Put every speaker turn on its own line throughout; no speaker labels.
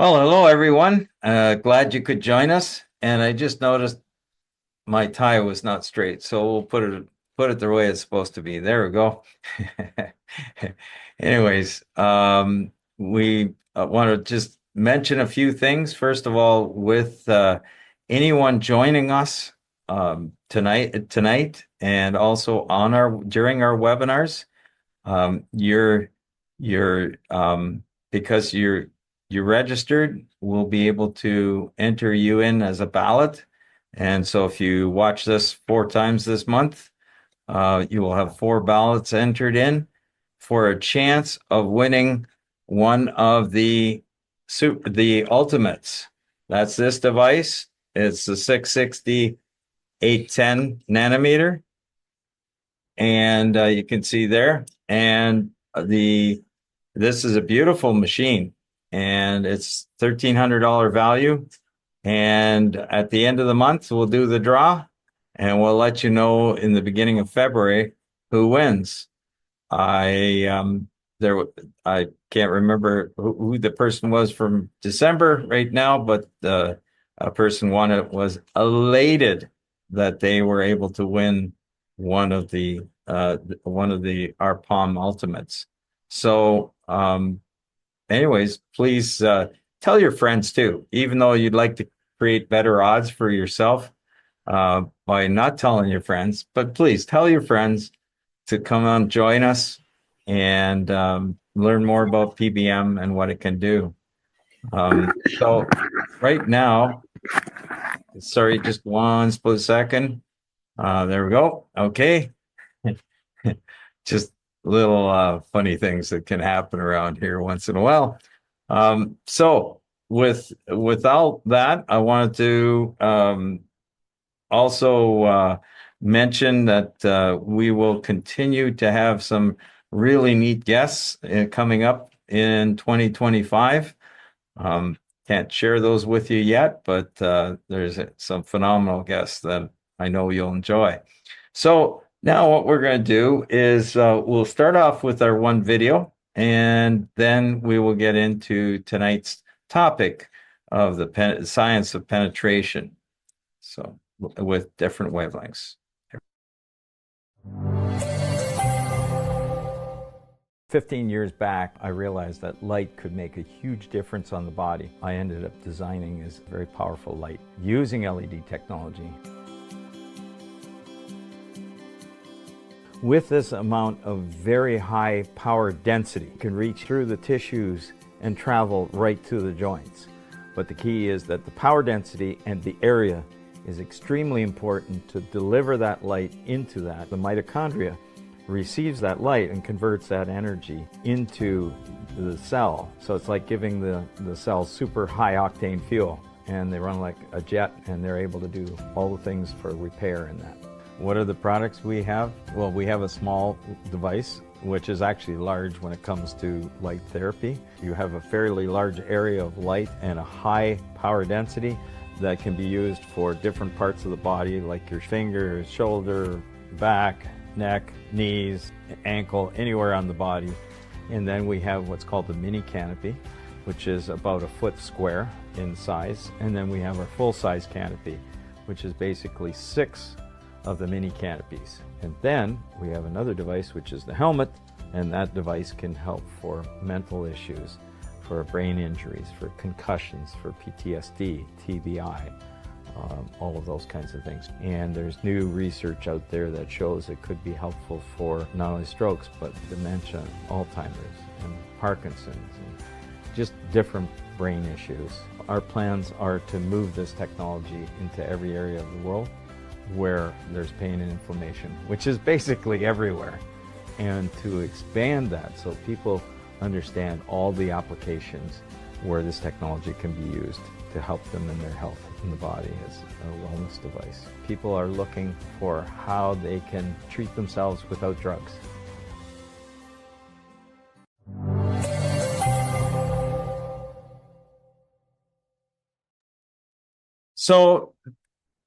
Well, hello everyone. Glad you could join us. And I just noticed my tie was not straight, so we'll put it the way it's supposed to be. There we go. Anyways, we want to just mention a few things. First of all, with anyone joining us tonight, and also on during our webinars, you're because you're registered, we'll be able to enter you in as a ballot. And so if you watch this 4 times this month, you will have 4 ballots entered in for a chance of winning one of the ultimates. That's this device. It's the 660 810 nanometer. And you can see there. And this is a beautiful machine, and it's $1,300 value. And at the end of the month, we'll do the draw, and we'll let you know in the beginning of February who wins. I can't remember who the person was from December right now, but a person won it, was elated that they were able to win one of the our Palm Ultimates. So anyways, please tell your friends too, even though you'd like to create better odds for yourself by not telling your friends, but please tell your friends to come on, join us, and learn more about PBM and what it can do. So right now, sorry, just one split second. There we go. Okay. Just little funny things that can happen around here once in a while. So without that, I wanted to also mention that we will continue to have some really neat guests coming up in 2025. Can't share those with you yet, but there's some phenomenal guests that I know you'll enjoy. So now what we're going to do is we'll start off with our one video, and then we will get into tonight's topic of the science of penetration. So with different wavelengths. 15 years back, I realized that light could make a huge difference on the body. I ended up designing this very powerful light using LED technology. With this amount of very high power density, it can reach through the tissues and travel right to the joints. But the key is that the power density and the area is extremely important to deliver that light into that. The mitochondria receives that light and converts that energy into the cell. So it's like giving the cell super high octane fuel, and they run like a jet, and they're able to do all the things for repair in that. What are the products we have? Well, we have a small device, which is actually large when it comes to light therapy. You have a fairly large area of light and a high power density that can be used for different parts of the body, like your fingers, shoulder, back, neck, knees, ankle, anywhere on the body. And then we have what's called the mini canopy, which is about 1 foot square in size. And then we have our full-size canopy, which is basically 6 of the mini canopies. And then we have another device, which is the helmet, and that device can help for mental issues, for brain injuries, for concussions, for PTSD, TBI, all of those kinds of things. And there's new research out there that shows it could be helpful for not only strokes, but dementia, Alzheimer's, and Parkinson's, and just different brain issues. Our plans are to move this technology into every area of the world where there's pain and inflammation, which is basically everywhere, and to expand that so people understand all the applications where this technology can be used to help them in their health in the body as a wellness device. People are looking for how they can treat themselves without drugs. So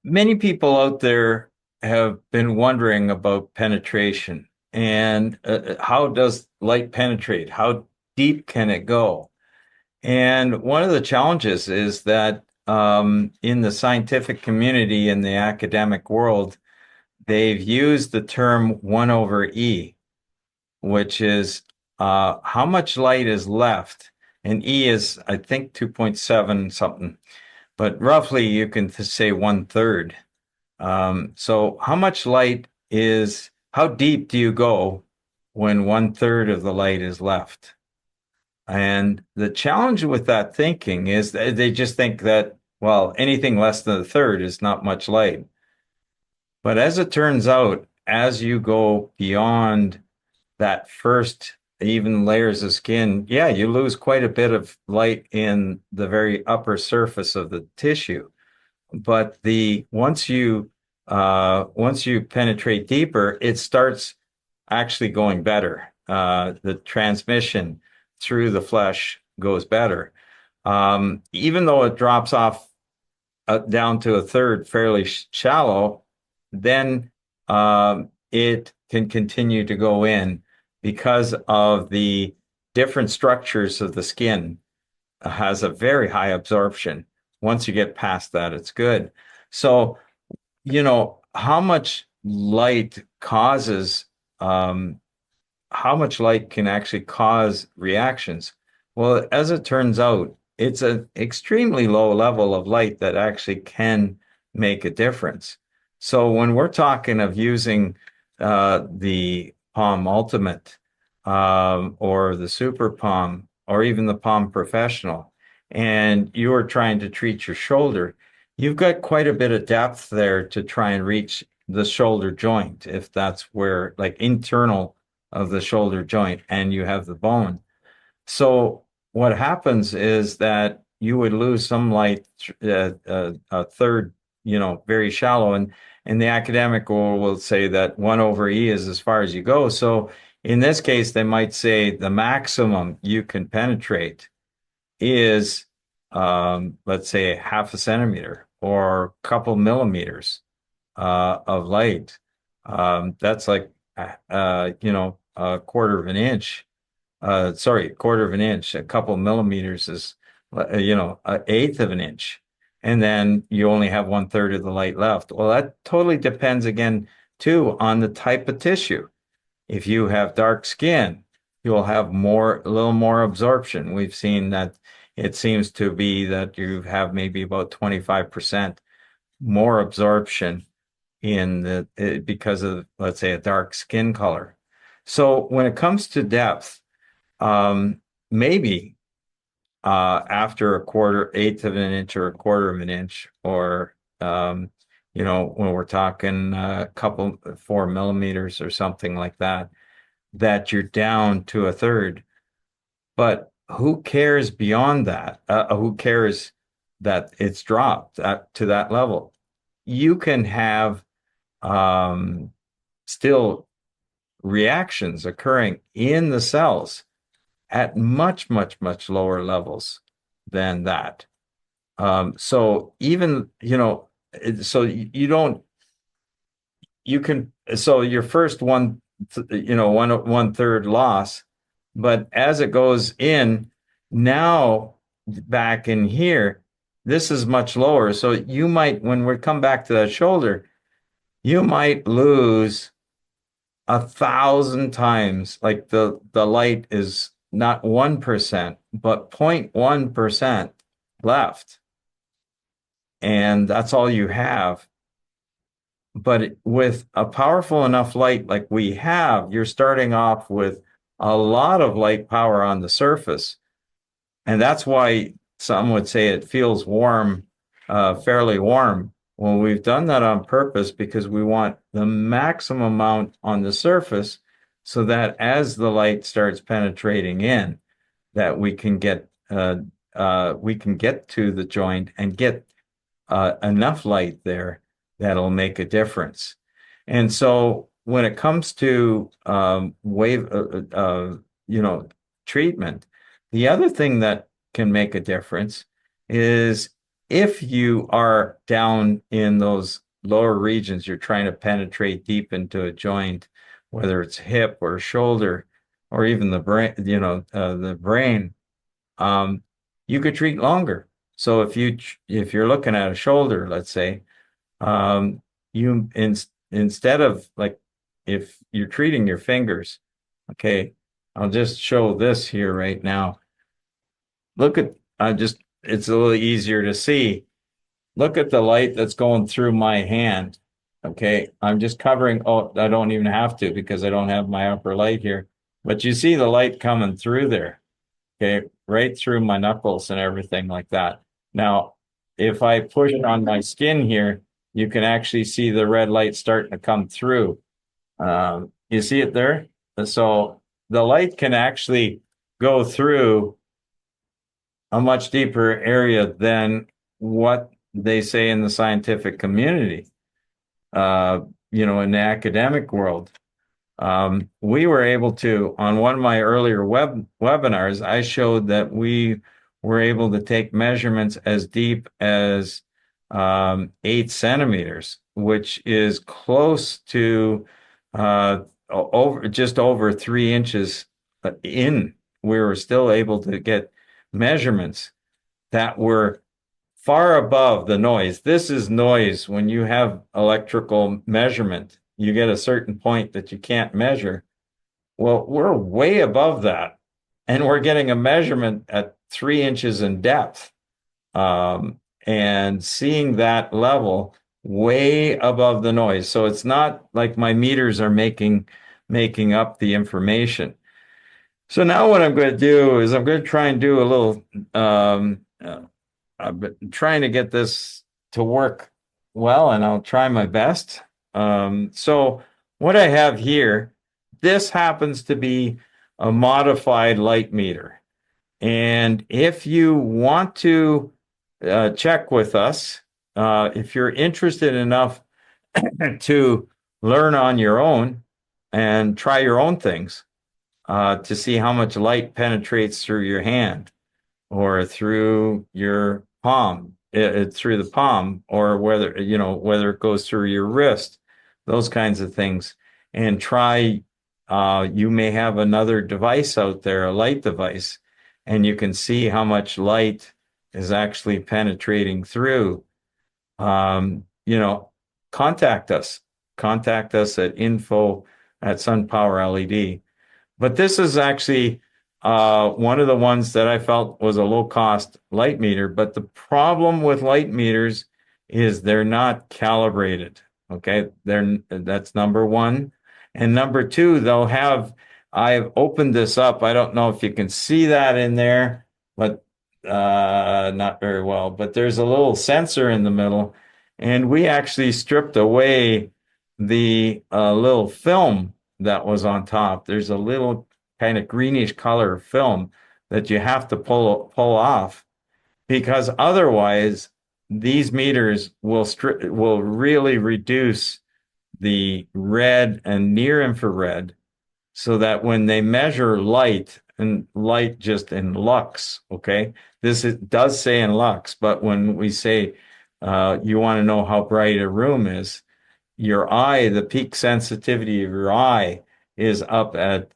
many people out there have been wondering about penetration and how does light penetrate? How deep can it go? And one of the challenges is that in the scientific community, in the academic world, they've used the term 1 over E, which is how much light is left. And E is, I think, 2.7 something, but roughly you can say 1/3. So how much light is, how deep do you go when 1/3 of the light is left? And the challenge with that thinking is that they just think that, well, anything less than a third is not much light. But as it turns out, as you go beyond that first even layers of skin, yeah, you lose quite a bit of light in the very upper surface of the tissue. But the once you penetrate deeper, it starts actually going better. The transmission through the flesh goes better. Even though it drops off down to a third fairly shallow, then it can continue to go in because of the different structures of the skin has a very high absorption. Once you get past that, it's good. So, how much light causes, how much light can actually cause reactions? Well, as it turns out, it's an extremely low level of light that actually can make a difference. So when we're talking of using the Palm Ultimate or the Super Palm or even the Palm Professional, and you are trying to treat your shoulder, you've got quite a bit of depth there to try and reach the shoulder joint, if that's where, like internal of the shoulder joint, and you have the bone. So what happens is that you would lose some light, a third, very shallow, and the academic will say that 1 over E is as far as you go. So in this case, they might say the maximum you can penetrate is, let's say, half a centimeter or a couple millimeters of light. That's like, a quarter of an inch. Sorry, a quarter of an inch. A couple millimeters is, an eighth of an inch. And then you only have 1/3 of the light left. Well, that totally depends again, too, on the type of tissue. If you have dark skin, you'll have a little more absorption. We've seen that it seems to be that you have maybe about 25% more absorption because of, let's say, a dark skin color. So when it comes to depth, maybe after a quarter, eighth of an inch or a quarter of an inch, or when we're talking a couple 4 millimeters or something like that, that you're down to a third. But who cares beyond that? Who cares that it's dropped to that level? You can have still reactions occurring in the cells at much, much, much lower levels than that. So even, so you don't, you can, so your first one 1/3 loss, but as it goes in, now back in here, this is much lower. So you might, when we come back to that shoulder, you might lose 1,000 times. Like the light is not 1%, but 0.1% left. And that's all you have. But with a powerful enough light like we have, you're starting off with a lot of light power on the surface. And that's why some would say it feels warm, fairly warm. Well, we've done that on purpose because we want the maximum amount on the surface so that as the light starts penetrating in, that we can get to the joint and get enough light there that'll make a difference. And so when it comes to treatment, the other thing that can make a difference is if you are down in those lower regions, you're trying to penetrate deep into a joint, whether it's hip or shoulder or even the brain, the brain. you could treat longer. So if you're looking at a shoulder, let's say, you instead of like if you're treating your fingers, okay, I'll just show this here right now. Look at it's a little easier to see. Look at the light that's going through my hand. Okay, I'm just covering. Oh, I don't even have to because I don't have my upper light here. But you see the light coming through there. Okay, right through my knuckles and everything like that. Now, if I push it on my skin here, you can actually see the red light starting to come through. You see it there? So the light can actually go through a much deeper area than what they say in the scientific community, in the academic world. We were able to, on one of my earlier webinars, I showed that we were able to take measurements as deep as 8 centimeters, which is close to just over 3 inches in. We were still able to get measurements that were far above the noise. This is noise. When you have electrical measurement, you get a certain point that you can't measure. Well, we're way above that. And we're getting a measurement at 3 inches in depth. And seeing that level way above the noise. So it's not like my meters are making up the information. So now what I'm going to do is I'm going to try and do a little I've been trying to get this to work well, and I'll try my best. So what I have here, this happens to be a modified light meter. And if you want to check with us, if you're interested enough to learn on your own and try your own things to see how much light penetrates through your hand or through your palm, through the palm, or whether it goes through your wrist, those kinds of things, and try. You may have another device out there, a light device, and you can see how much light is actually penetrating through. Contact us. Contact us at info@SunPowerLED. But this is actually one of the ones that I felt was a low-cost light meter. But the problem with light meters is they're not calibrated. Okay, that's number one. And number two, I've opened this up. I don't know if you can see that in there, but not very well. But there's a little sensor in the middle, and we actually stripped away the little film that was on top. There's a little kind of greenish color film that you have to pull off, because otherwise these meters will really reduce the red and near infrared, so that when they measure light, and light just in lux, okay, does say in lux, but when we say you want to know how bright a room is, your eye, the peak sensitivity of your eye is up at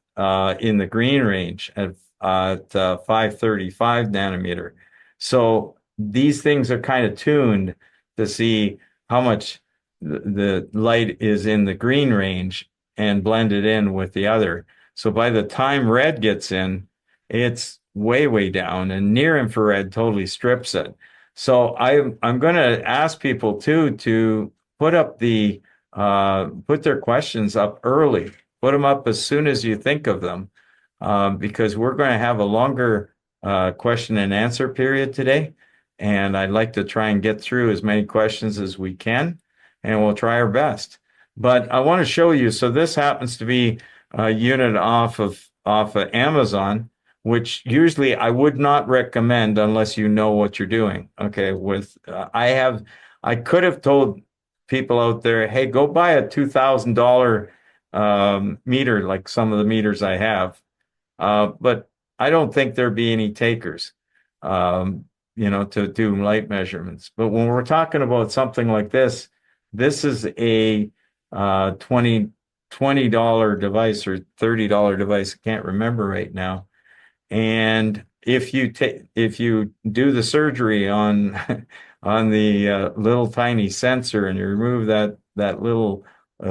in the green range at 535 nanometer. So these things are kind of tuned to see how much the light is in the green range and blended in with the other. So by the time red gets in, it's way down, and near infrared totally strips it. So I'm going to ask people too to put their questions up early. Put them up as soon as you think of them, because we're going to have a longer question and answer period today. And I'd like to try and get through as many questions as we can, and we'll try our best. But I want to show you. So this happens to be a unit off of Amazon, which usually I would not recommend unless you know what you're doing. Okay, I could have told people out there, hey, go buy a $2,000 meter like some of the meters I have, but I don't think there'd be any takers, to do light measurements. But when we're talking about something like this is a $20 device or $30 device. I can't remember right now. And if you do the surgery on on the little tiny sensor and you remove that little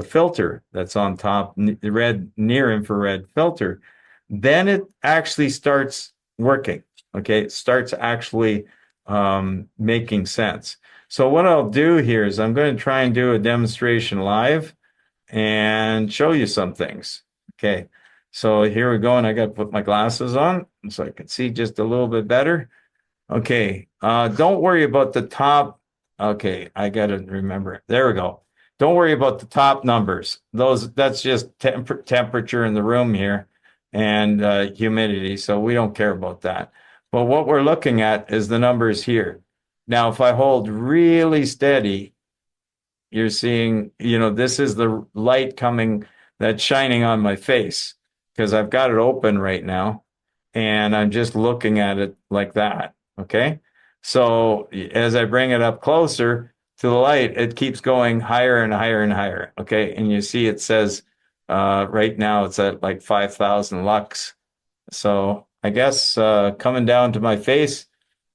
filter that's on top, the red near infrared filter, then it actually starts working. Okay, it starts actually making sense. So what I'll do here is I'm going to try and do a demonstration live and show you some things. Okay, so here we go, and I got to put my glasses on so I can see just a little bit better. Okay, don't worry about the top. Okay, I got to remember. There we go. Don't worry about the top numbers. That's just temperature in the room here and humidity, so we don't care about that. But what we're looking at is the numbers here. Now, if I hold really steady, you're seeing, this is the light coming that's shining on my face because I've got it open right now and I'm just looking at it like that. Okay. So as I bring it up closer to the light, it keeps going higher and higher and higher. Okay. And you see it says right now it's at like 5,000 lux. So I guess coming down to my face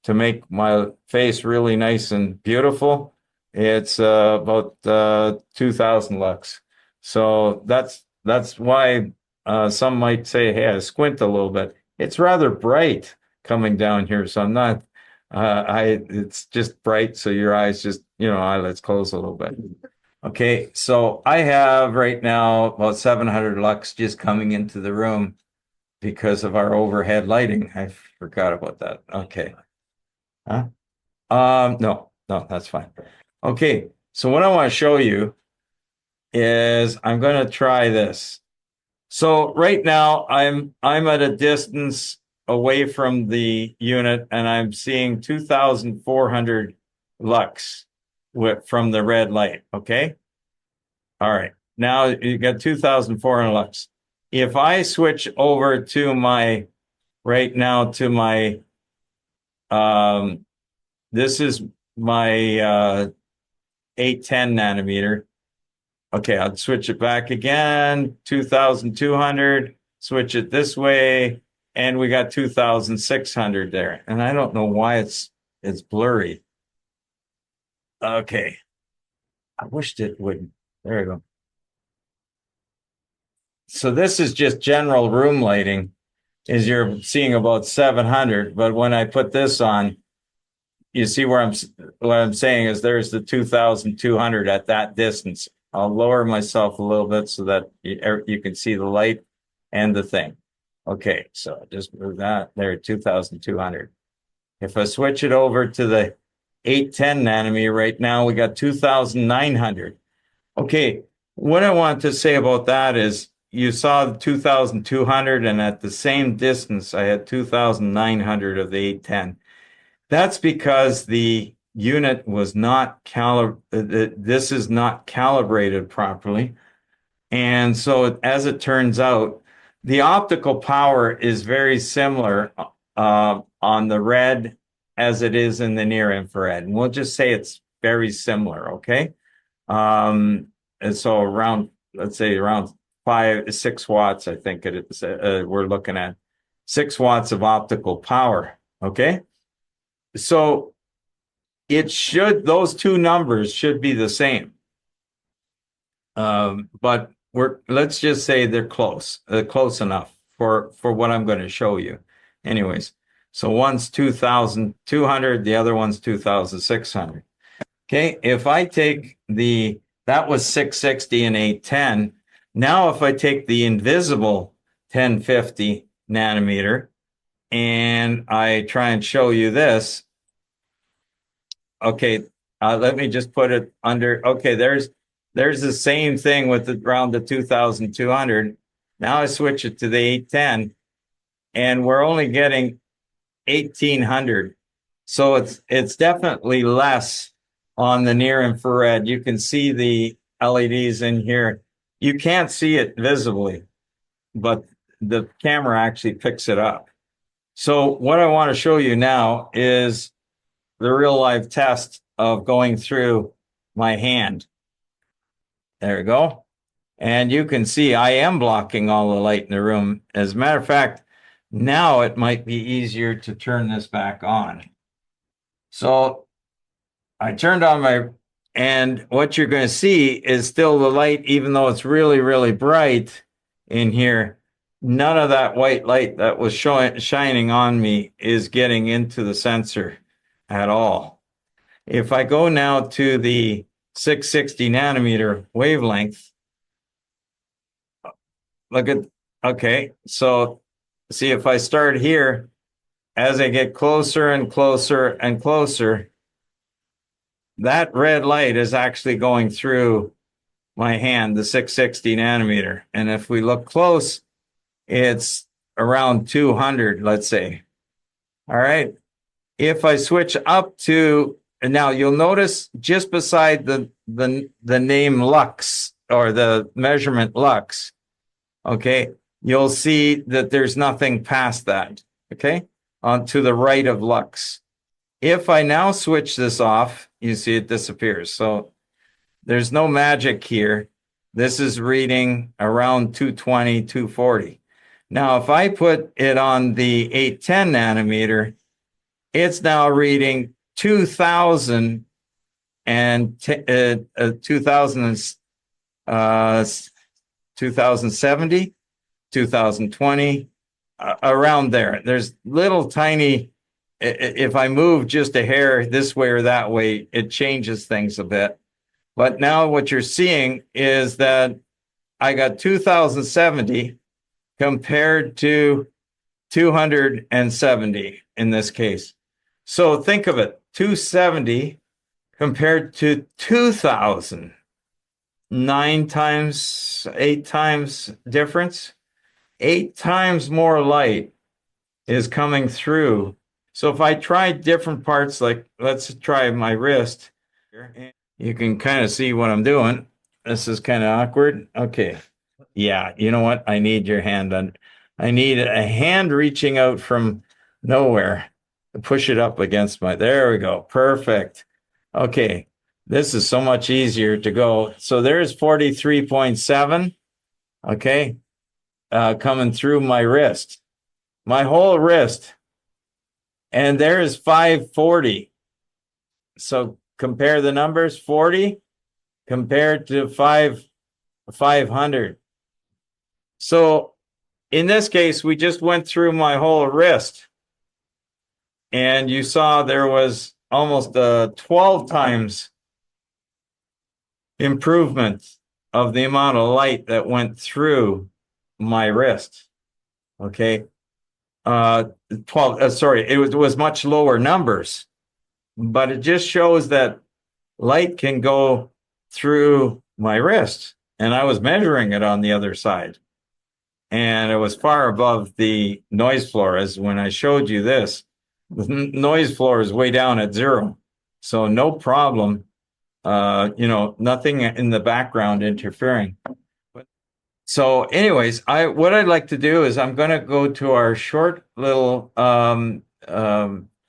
to make my face really nice and beautiful, it's about 2,000 lux. So that's why some might say, hey, I squint a little bit. It's rather bright coming down here, so I'm not. It's just bright, so your eyes just, eyelids close a little bit. Okay, so I have right now about 700 lux just coming into the room because of our overhead lighting. I forgot about that. Okay. Huh? No, that's fine. Okay, so what I want to show you is I'm going to try this. So right now I'm at a distance away from the unit and I'm seeing 2,400 lux from the red light. Okay. All right. Now you got 2,400 lux. If I switch over to my this is my 810 nanometer. Okay, I'll switch it back again, 2,200, switch it this way, and we got 2,600 there. And I don't know why it's blurry. Okay, I wished it wouldn't. There we go. So this is just general room lighting, is you're seeing about 700, but when I put this on, you see what I'm saying is there's the 2,200 at that distance. I'll lower myself a little bit so that you can see the light and the thing. Okay, so just move that there, 2,200. If I switch it over to the 810 nanometer right now, we got 2,900. Okay, what I want to say about that is you saw the 2,200 and at the same distance, I had 2,900 of the 810. That's because the unit was not this is not calibrated properly. And so as it turns out, the optical power is very similar on the red as it is in the near infrared. And we'll just say it's very similar, okay? And so let's say around 6 watts, I think it is, we're looking at 6 watts of optical power, okay? So those two numbers should be the same. But let's just say they're close enough for what I'm going to show you. Anyways, so one's 2,200, the other one's 2,600. Okay, if I take that was 660 and 810. Now if I take the invisible 1050 nanometer, and I try and show you this. Okay, let me just put it under. Okay, there's the same thing with around the 2,200. Now I switch it to the 810, and we're only getting 1,800. So it's definitely less on the near infrared. You can see the LEDs in here. You can't see it visibly, but the camera actually picks it up. So what I want to show you now is the real life test of going through my hand. There we go. And you can see I am blocking all the light in the room. As a matter of fact, Now it might be easier to turn this back on. So I turned on my, and what you're going to see is still the light, even though it's really, really bright in here. None of that white light that was shining on me is getting into the sensor at all. If I go now to the 660 nanometer wavelength, look at, okay, so see if I start here, as I get closer and closer and closer, that red light is actually going through my hand, the 660 nanometer. And if we look close, it's around 200, let's say. All right. If I switch up to, and now you'll notice just beside the name lux, or the measurement lux, okay, you'll see that there's nothing past that, okay, on to the right of lux. If I now switch this off, you see it disappears. So there's no magic here. This is reading around 220, 240. Now, if I put it on the 810 nanometer, it's now reading 2000 and 2070, 2020, around there. There's little tiny, if I move just a hair this way or that way, it changes things a bit. But now what you're seeing is that I got 2070 compared to 270 in this case. So think of it, 270 compared to 2000, 8 times difference, 8 times more light is coming through. So if I try different parts, like let's try my wrist, you can kind of see what I'm doing. This is kind of awkward. Okay. Yeah, you know what? I need your hand on. I need a hand reaching out from nowhere to push it up against my. There we go. Perfect. Okay. This is so much easier to go. So there's 43.7. Okay. Coming through my wrist, my whole wrist. And there's 540. So compare the numbers, 40 compared to 500. So in this case, we just went through my whole wrist. And you saw there was almost 12 times improvement of the amount of light that went through my wrist. Okay. 12, sorry, it was much lower numbers, but it just shows that light can go through my wrist. And I was measuring it on the other side. And it was far above the noise floor, as when I showed you this. The noise floor is way down at 0. So no problem, nothing in the background interfering. So anyways, what I'd like to do is I'm going to go to our short little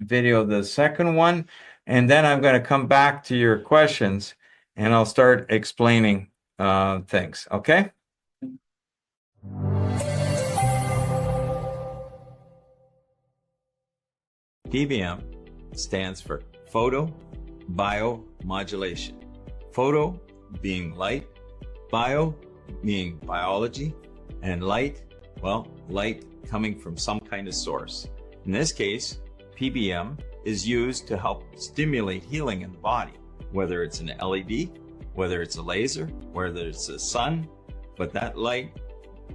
video, the second one, and then I'm going to come back to your questions and I'll start explaining things, okay? PBM stands for Photobiomodulation. Photo being light, bio meaning biology, and light, well, light coming from some kind of source. In this case, PBM is used to help stimulate healing in the body, whether it's an LED, whether it's a laser, whether it's the sun, but that light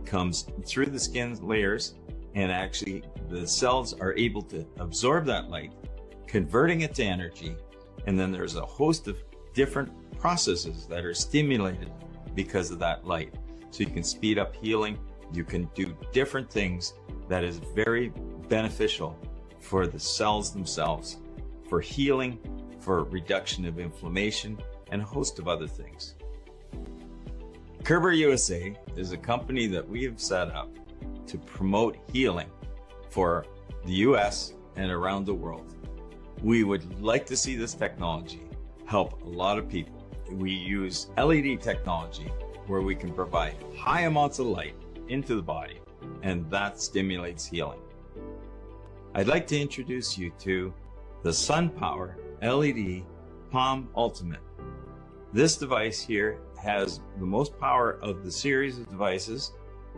comes through the skin layers and actually the cells are able to absorb that light, converting it to energy, and then there's a host of different processes that are stimulated because of that light. So you can speed up healing, you can do different things that is very beneficial for the cells themselves, for healing, for reduction of inflammation, and a host of other things. Kerber USA is a company that we have set up to promote healing for the US and around the world. We would like to see this technology help a lot of people. We use LED technology where we can provide high amounts of light into the body, and that stimulates healing. I'd like to introduce you to the SunPower LED Palm Ultimate. This device here has the most power of the series of devices.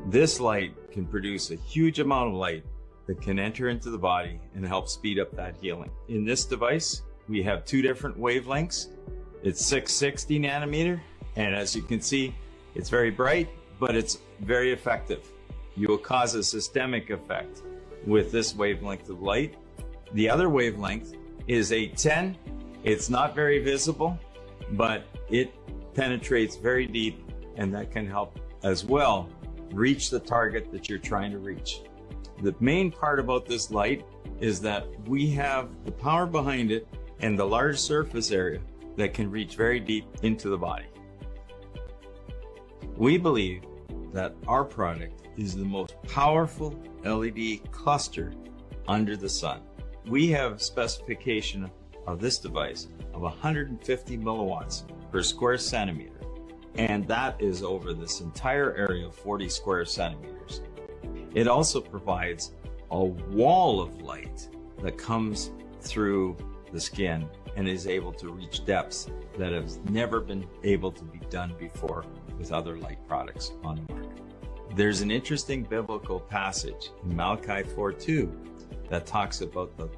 This light can produce a huge amount of light that can enter into the body and help speed up that healing. In this device, we have two different wavelengths. It's 660 nanometer, and as you can see, it's very bright, but it's very effective. You will cause a systemic effect with this wavelength of light. The other wavelength is 810. It's not very visible, but it penetrates very deep, and that can help as well reach the target that you're trying to reach. The main part about this light is that we have the power behind it and the large surface area that can reach very deep into the body. We believe that our product is the most powerful LED cluster under the sun. We have specification of this device of 150 milliwatts per square centimeter, and that is over this entire area of 40 square centimeters. It also provides a wall of light that comes through the skin and is able to reach depths that have never been able to be done before with other light products on the market. There's an interesting biblical passage in Malachi 4:2 that talks about the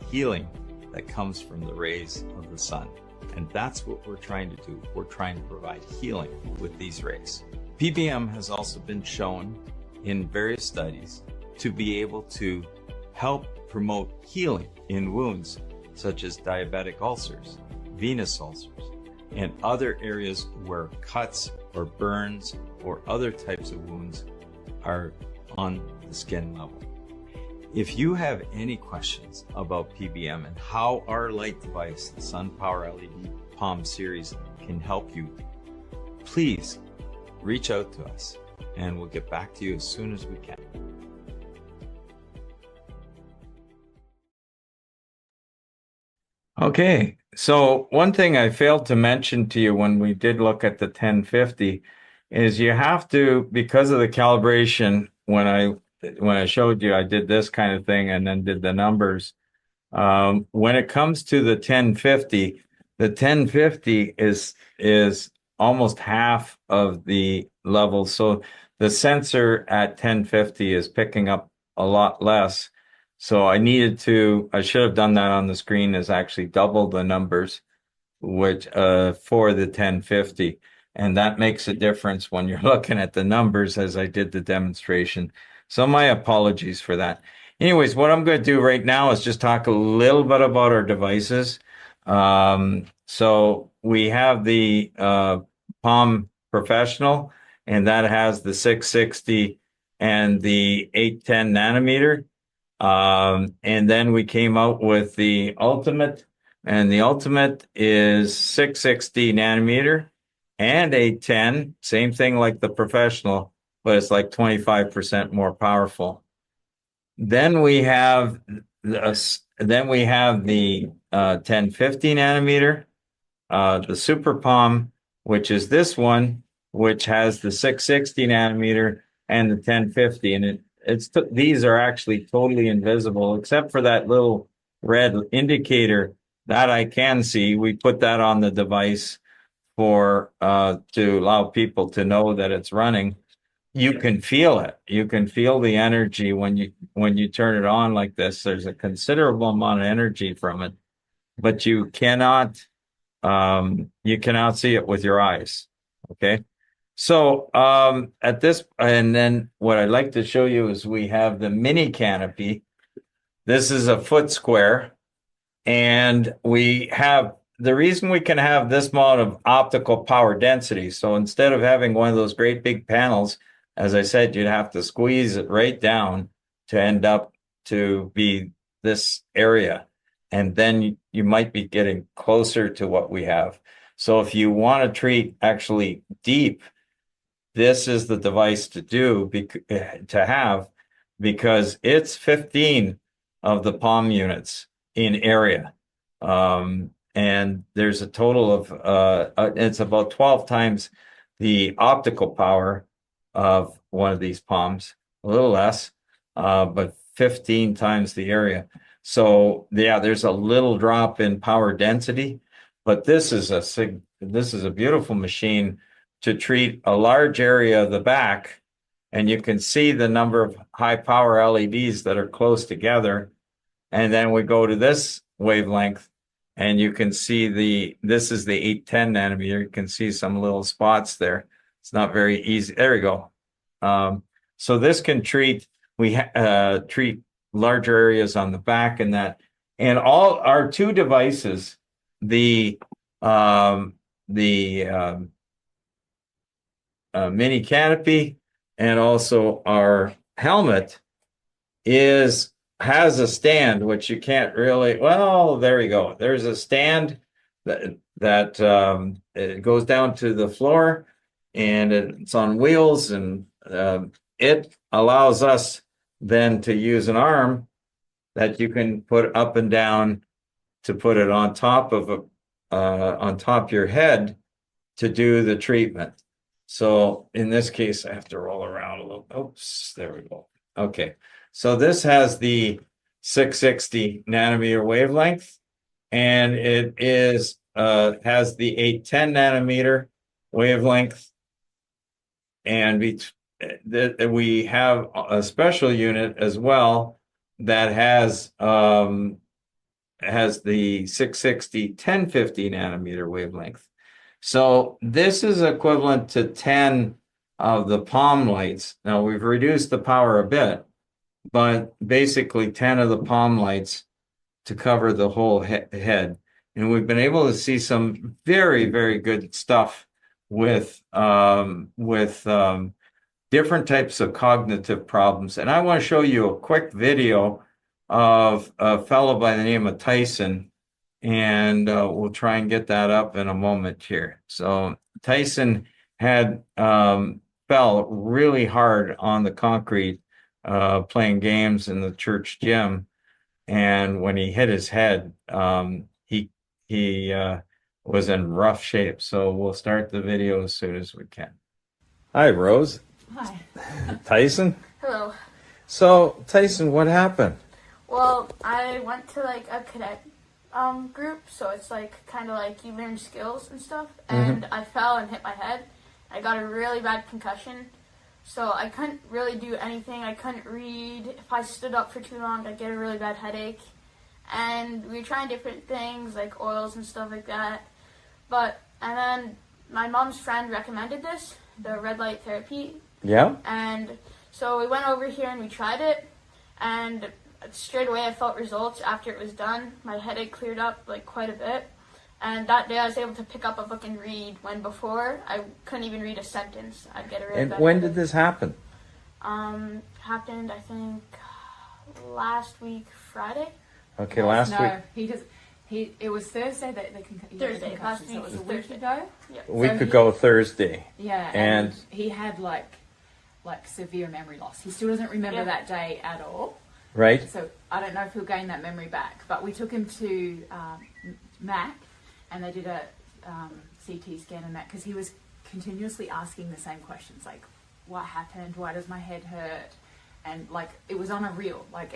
healing that comes from the rays of the sun. And that's what we're trying to do. We're trying to provide healing with these rays. PBM has also been shown in various studies to be able to help promote healing in wounds such as diabetic ulcers, venous ulcers, and other areas where cuts or burns or other types of wounds are on the skin level. If you have any questions about PBM and how our light device, the SunPowerLED Palm series, can help you, please reach out to us and we'll get back to you as soon as we can. Okay, so one thing I failed to mention to you when we did look at the 1050 is you have to, because of the calibration, when I showed you, I did this kind of thing and then did the numbers. When it comes to the 1050, the 1050 is almost half of the level. So the sensor at 1050 is picking up a lot less. So I should have done that on the screen, is actually double the numbers, which for the 1050. And that makes a difference when you're looking at the numbers as I did the demonstration. So my apologies for that. Anyways, what I'm going to do right now is just talk a little bit about our devices. So we have the Palm Professional, and that has the 660 and the 810 nanometer. And then we came out with the Ultimate, and the Ultimate is 660 nanometer and 810, same thing like the Professional, but it's like 25% more powerful. Then we have the 1050 nanometer, the Super Palm, which is this one, which has the 660 nanometer and the 1050, and these are actually totally invisible except for that little red indicator that I can see. We put that on the device to allow people to know that it's running. You can feel it. You can feel the energy when you turn it on like this. There's a considerable amount of energy from it, but you cannot see it with your eyes. Okay. So at this, and then what I'd like to show you is we have the mini canopy. This is a foot square, and we have, the reason we can have this amount of optical power density, so instead of having one of those great big panels, as I said, you'd have to squeeze it right down to end up to be this area. And then you might be getting closer to what we have. So if you want to treat actually deep, this is the device to have, because it's 15 of the palm units in area. And there's a total of, it's about 12 times the optical power of one of these palms, a little less, but 15 times the area. So yeah, there's a little drop in power density, but this is a beautiful machine to treat a large area of the back, and you can see the number of high power LEDs that are close together. And then we go to this wavelength, and you can see this is the 810 nanometer. You can see some little spots there. It's not very easy. There we go. So this can treat treat larger areas on the back and that. And all our two devices, the mini canopy and also our helmet has a stand, which you can't really, well, there you go. There's a stand that it goes down to the floor, and it's on wheels, and it allows us then to use an arm that you can put up and down to put it on top of on top of your head to do the treatment. So in this case, I have to roll around a little. Oops, there we go. Okay. So this has the 660 nanometer wavelength, and it has the 810 nanometer wavelength, and we have a special unit as well that has the 660 1050 nanometer wavelength. So this is equivalent to 10 of the palm lights. Now we've reduced the power a bit, but basically 10 of the palm lights to cover the whole head. And we've been able to see some very, very good stuff with different types of cognitive problems. And I want to show you a quick video of a fellow by the name of Tyson, and we'll try and get that up in a moment here. So Tyson had fell really hard on the concrete playing games in the church gym, and when he hit his head, he was in rough shape. So we'll start the video as soon as we can. Hi, Rose.
Hi.
Tyson?
Hello.
So, Tyson, what happened?
Well, I went to like a cadet group, so it's like kind of like you learn skills and stuff, and I fell and hit my head. I got a really bad concussion, so I couldn't really do anything. I couldn't read. If I stood up for too long, I'd get a really bad headache. And we were trying different things like oils and stuff like that. And then my mom's friend recommended this, the red light therapy.
Yeah.
And so we went over here and we tried it, and straight away I felt results after it was done. My headache cleared up like quite a bit. And that day I was able to pick up a book and read, when before I couldn't even read a sentence. I'd get a really bad
And when
headache.
did this happen?
Happened, I think, last week, Friday.
Okay, last week.
It was Thursday that they
Thursday, last
so it was a
week,
week
Thursday.
ago.
Yep.
A week ago Thursday.
Yeah,
And
he had like severe memory loss. He still doesn't remember that day at all.
Right.
So I don't know if he'll gain that memory back. But we took him to Mac, and they did a CT scan and that, because he was continuously asking the same questions, like, what happened? Why does my head hurt? And like, it was on a reel, like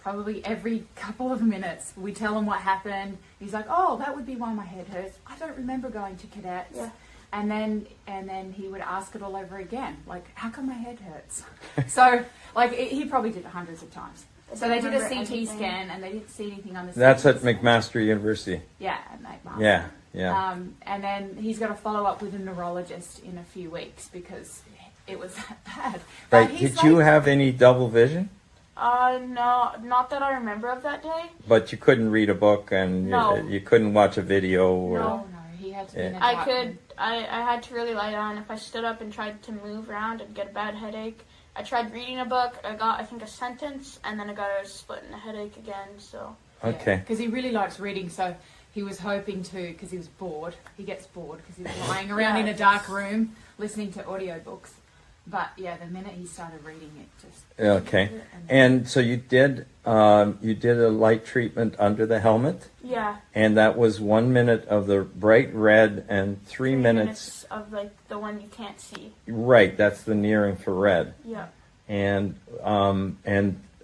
probably every couple of minutes we tell him what happened. He's like, oh, that would be why my head hurts. I don't remember going to cadets.
Yeah.
And then he would ask it all over again, like, how come my head hurts? So like he probably did it hundreds of times. So they did a CT scan and they didn't see anything on the
That's
CT
at
scan.
McMaster University.
Yeah, at McMaster.
Yeah, yeah.
And then he's got to follow up with a neurologist in a few weeks because it was that bad. But
Right.
he's
Did you have any double vision?
No, not that I remember of that day.
But you couldn't read a book, and
No.
you couldn't watch a video? Or,
No, he had to be in a
I
dark
could,
room.
I had to really lie down. If I stood up and tried to move around, I'd get a bad headache. I tried reading a book. I got, I think, a sentence, and then I got a split and a headache again. So.
Okay.
Because he really likes reading, so he was hoping to, because he was bored. He gets bored because he was lying around in a dark room listening to audiobooks. But yeah, the minute he started reading it, just
Okay. And so you did a light treatment under the helmet,
Yeah.
and that was 1 minute of the bright red and 3 minutes.
of like the one you can't see.
Right. That's the near infrared.
Yeah.
And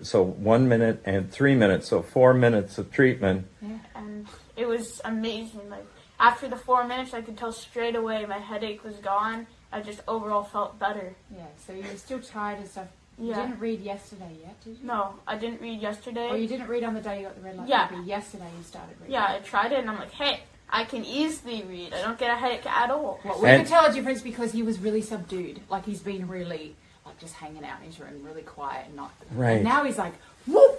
so 1 minute and 3 minutes, so 4 minutes of treatment.
And it was amazing. Like after the 4 minutes, I could tell straight away my headache was gone. I just overall felt better.
Yeah, so you were still tired and stuff. You
Yeah.
didn't read yesterday yet, did you?
No, I didn't read yesterday.
Oh, you didn't read on the day you got the red light
Yeah.
therapy. Yesterday you started reading.
Yeah, I tried it and I'm like, hey, I can easily read. I don't get a headache at all.
Well, we
And-
could tell a difference because he was really subdued. Like he's been really, like just hanging out in his room, really quiet and not.
Right.
And now he's like, whoop!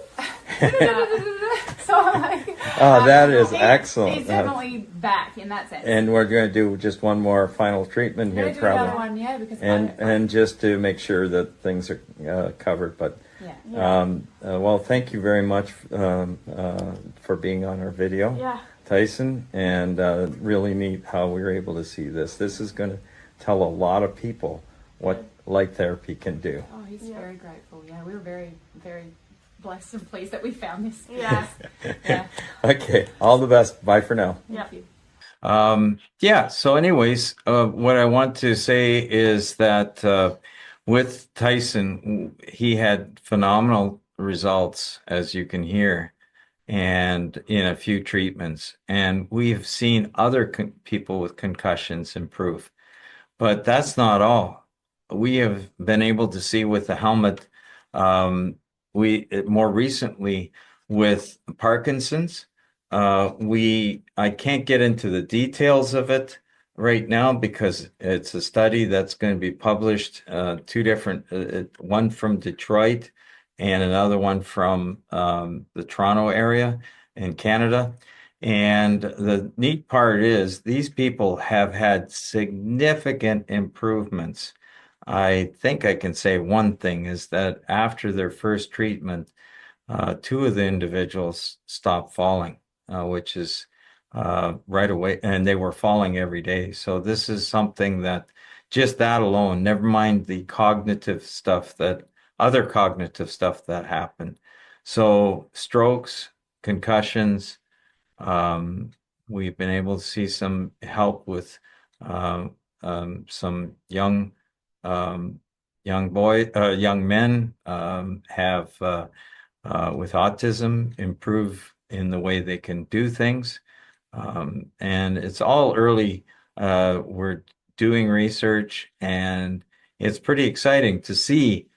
So I'm like,
Oh, that is
he's
excellent.
definitely back in that sense.
And we're going to do just one more final treatment
We're
here,
gonna do another
probably.
one, yeah, because
And just to make sure that things are covered. But
yeah.
well, thank you very much for being on our video,
Yeah.
Tyson, and really neat how we were able to see this. This is going to tell a lot of people what light therapy can do.
Oh, he's
Yeah.
very grateful. Yeah, we were very, very blessed and pleased that we found this.
Yeah.
Yeah.
Okay, all the best. Bye for now.
Yeah.
Thank you.
Yeah, so anyways, what I want to say is that with Tyson, he had phenomenal results, as you can hear, and in a few treatments. And we've seen other people with concussions improve. But that's not all. We have been able to see with the helmet, we more recently with Parkinson's. I can't get into the details of it right now because it's a study that's going to be published, two different, one from Detroit and another one from the Toronto area in Canada. And the neat part is these people have had significant improvements. I think I can say one thing is that after their first treatment, two of the individuals stopped falling, which is right away, and they were falling every day. So this is something that just that alone, never mind the cognitive stuff other cognitive stuff that happened. So strokes, concussions, we've been able to see some help with some young men have with autism improve in the way they can do things. And it's all early. We're doing research, and it's pretty exciting to see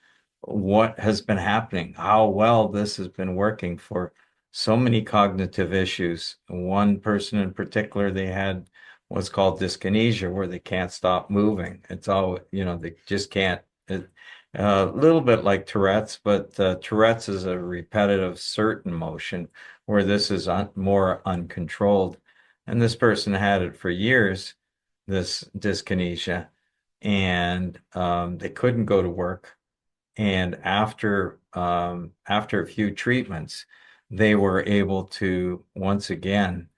what has been happening, how well this has been working for so many cognitive issues. One person in particular, they had what's called dyskinesia, where they can't stop moving. It's all, they just can't. A little bit like Tourette's, but Tourette's is a repetitive, certain motion, where this is more uncontrolled. And this person had it for years, this dyskinesia, and they couldn't go to work. And after a few treatments, they were able to once again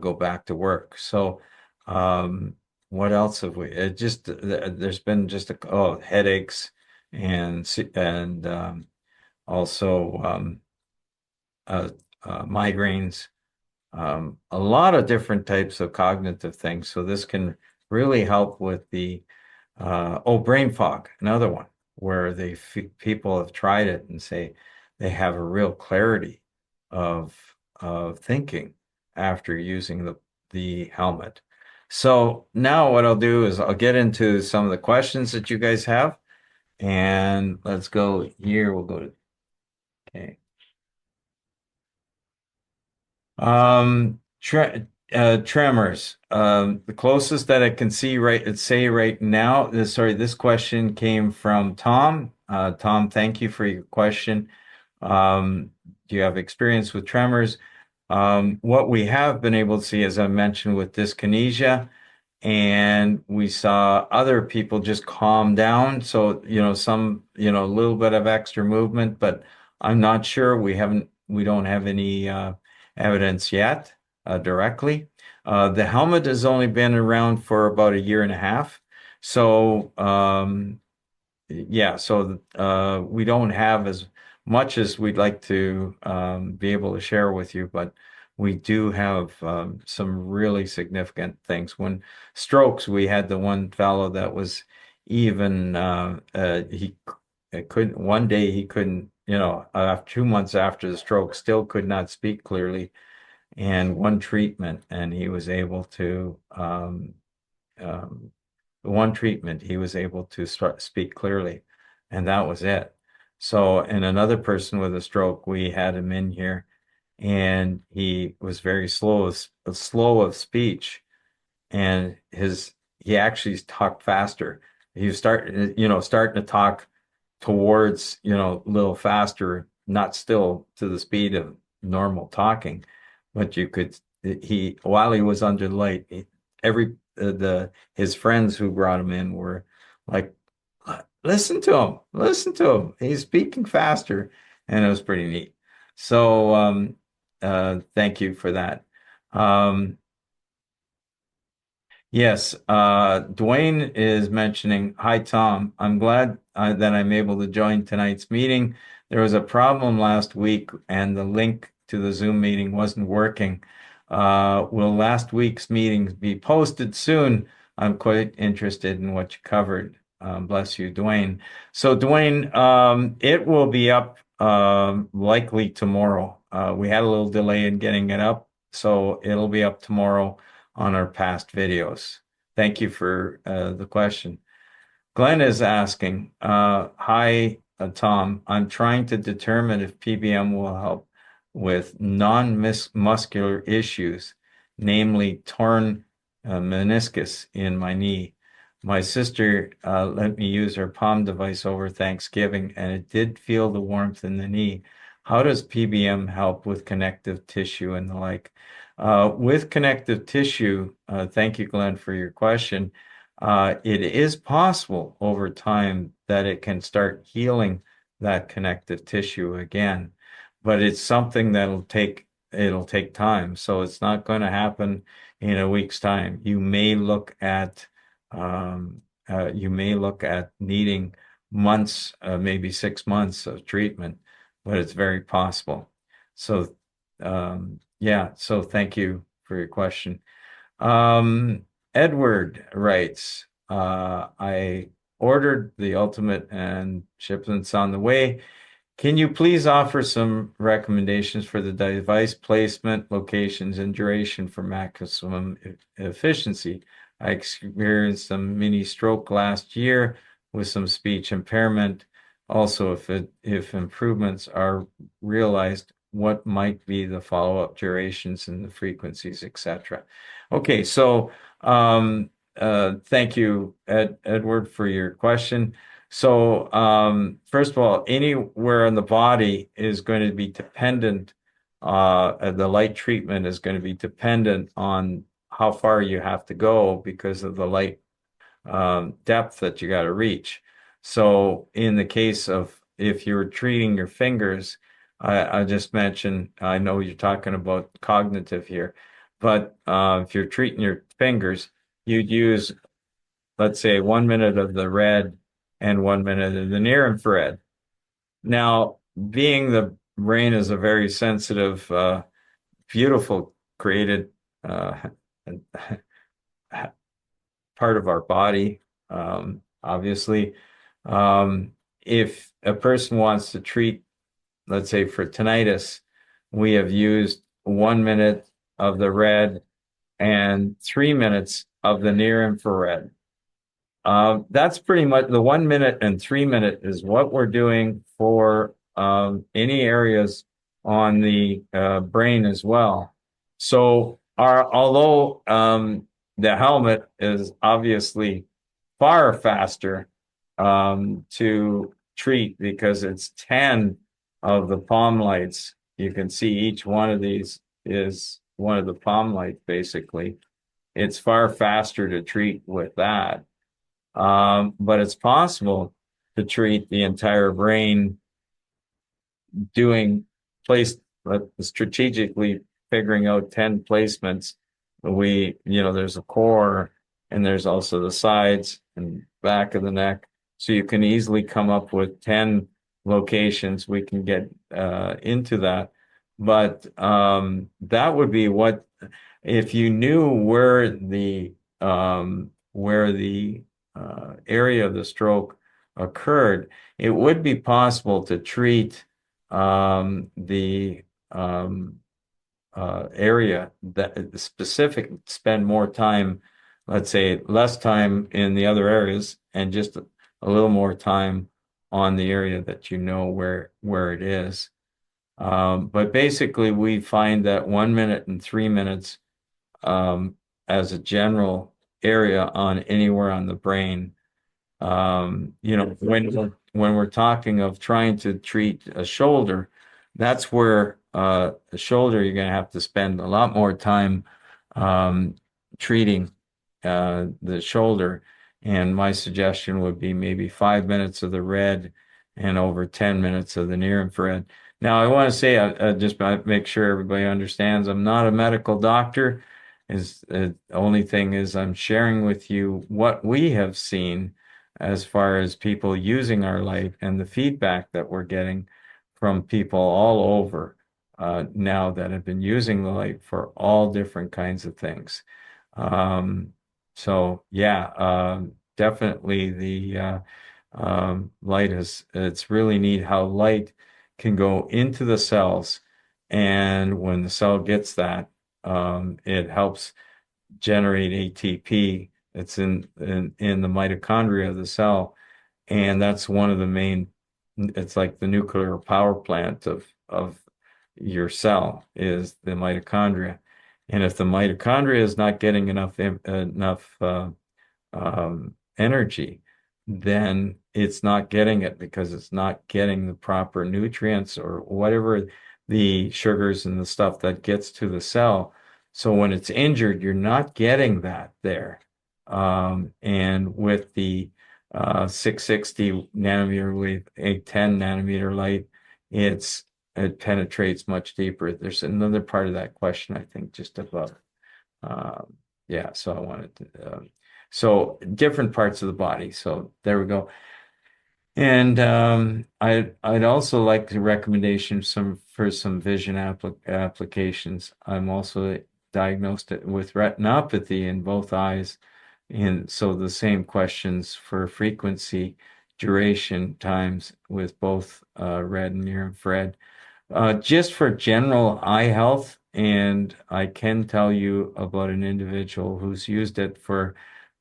go back to work. So what else have we? There's been just headaches and also migraines, a lot of different types of cognitive things. So this can really help with the brain fog, another one where people have tried it and say they have a real clarity of thinking after using the helmet. So now what I'll do is I'll get into some of the questions that you guys have, and let's go here. We'll go to tremors. The closest that I can see right now. This question came from Tom. Tom, thank you for your question. Do you have experience with tremors? What we have been able to see, as I mentioned, with dyskinesia, and we saw other people just calm down. So, a little bit of extra movement, but I'm not sure. We don't have any evidence yet directly. The helmet has only been around for about 1.5 years. So, we don't have as much as we'd like to be able to share with you, but we do have some really significant things. When strokes, we had the one fellow that was even he one day he couldn't, 2 months after the stroke, still could not speak clearly. And one treatment, and he was able to, one treatment, he was able to start speak clearly, and that was it. So, and another person with a stroke, we had him in here, and he was very slow of speech, and he actually talked faster. He was starting to talk towards, a little faster, not still to the speed of normal talking, but while he was under the light, his friends who brought him in were like, listen to him. He's speaking faster, and it was pretty neat. So, thank you for that. Yes, Dwayne is mentioning, hi, Tom. I'm glad that I'm able to join tonight's meeting. There was a problem last week and the link to the Zoom meeting wasn't working. Will last week's meetings be posted soon? I'm quite interested in what you covered. Bless you, Dwayne. So, Dwayne, it will be up likely tomorrow. We had a little delay in getting it up, so it'll be up tomorrow on our past videos. Thank you for the question. Glenn is asking, hi, Tom. I'm trying to determine if PBM will help with non-muscular issues, namely torn meniscus in my knee. My sister let me use her palm device over Thanksgiving, and it did feel the warmth in the knee. How does PBM help with connective tissue and the like? With connective tissue, thank you, Glenn, for your question. It is possible over time that it can start healing that connective tissue again, but it's something it'll take time. So it's not going to happen in a week's time. You may look at needing months, maybe 6 months of treatment, but it's very possible. So, yeah, so thank you for your question. Edward writes, I ordered the ultimate and shipment's on the way. Can you please offer some recommendations for the device placement, locations, and duration for maximum efficiency? I experienced some mini stroke last year with some speech impairment. Also, if improvements are realized, what might be the follow-up durations and the frequencies, etc. Okay, so thank you, Edward, for your question. So first of all, anywhere in the body is going to be dependent, the light treatment is going to be dependent on how far you have to go because of the light depth that you got to reach. So in the case of if you're treating your fingers, I just mentioned, I know you're talking about cognitive here, but if you're treating your fingers, you'd use, let's say, 1 minute of the red and 1 minute of the near infrared. Now, being the brain is a very sensitive, beautiful created part of our body, obviously. If a person wants to treat, let's say for tinnitus, we have used 1 minute of the red and 3 minutes of the near infrared. That's pretty much the 1 minute and 3 minute is what we're doing for any areas on the brain as well. So although the helmet is obviously far faster to treat because it's 10 of the palm lights. You can see each one of these is one of the palm lights, basically. It's far faster to treat with that. But it's possible to treat the entire brain strategically figuring out 10 placements. There's a core and there's also the sides and back of the neck. So you can easily come up with 10 locations. We can get into that. But that would be what, if you knew where the area of the stroke
occurred, it would be possible to treat the area that specific, spend more time, let's say less time in the other areas and just a little more time on the area that you know where it is. But basically, we find that 1 minute and 3 minutes as a general area on anywhere on the brain. You know, when we're talking of trying to treat a shoulder, that's where a shoulder you're going to have to spend a lot more time treating the shoulder. And my suggestion would be maybe 5 minutes of the red and over 10 minutes of the near infrared. Now, I want to say, just make sure everybody understands, I'm not a medical doctor. The only thing is I'm sharing with you what we have seen as far as people using our light and the feedback that we're getting from people all over now that have been using the light for all different kinds of things. So yeah, definitely the light it's really neat how light can go into the cells, and when the cell gets that, it helps generate ATP. It's in the mitochondria of the cell, and that's one of the main. It's like the nuclear power plant of your cell is the mitochondria, and if the mitochondria is not getting enough energy, then it's not getting it because it's not getting the proper nutrients or whatever the sugars and the stuff that gets to the cell. So when it's injured, you're not getting that there. And with the 660 nanometer wave, 810 nanometer light, it penetrates much deeper. There's another part of that question, I think, just above. Yeah, so I wanted to, so different parts of the body. So there we go. And I'd also like the recommendation for some vision applications. I'm also diagnosed with retinopathy in both eyes, and so the same questions for frequency, duration, times with both red and near infrared. Just for general eye health, and I can tell you about an individual who's used it for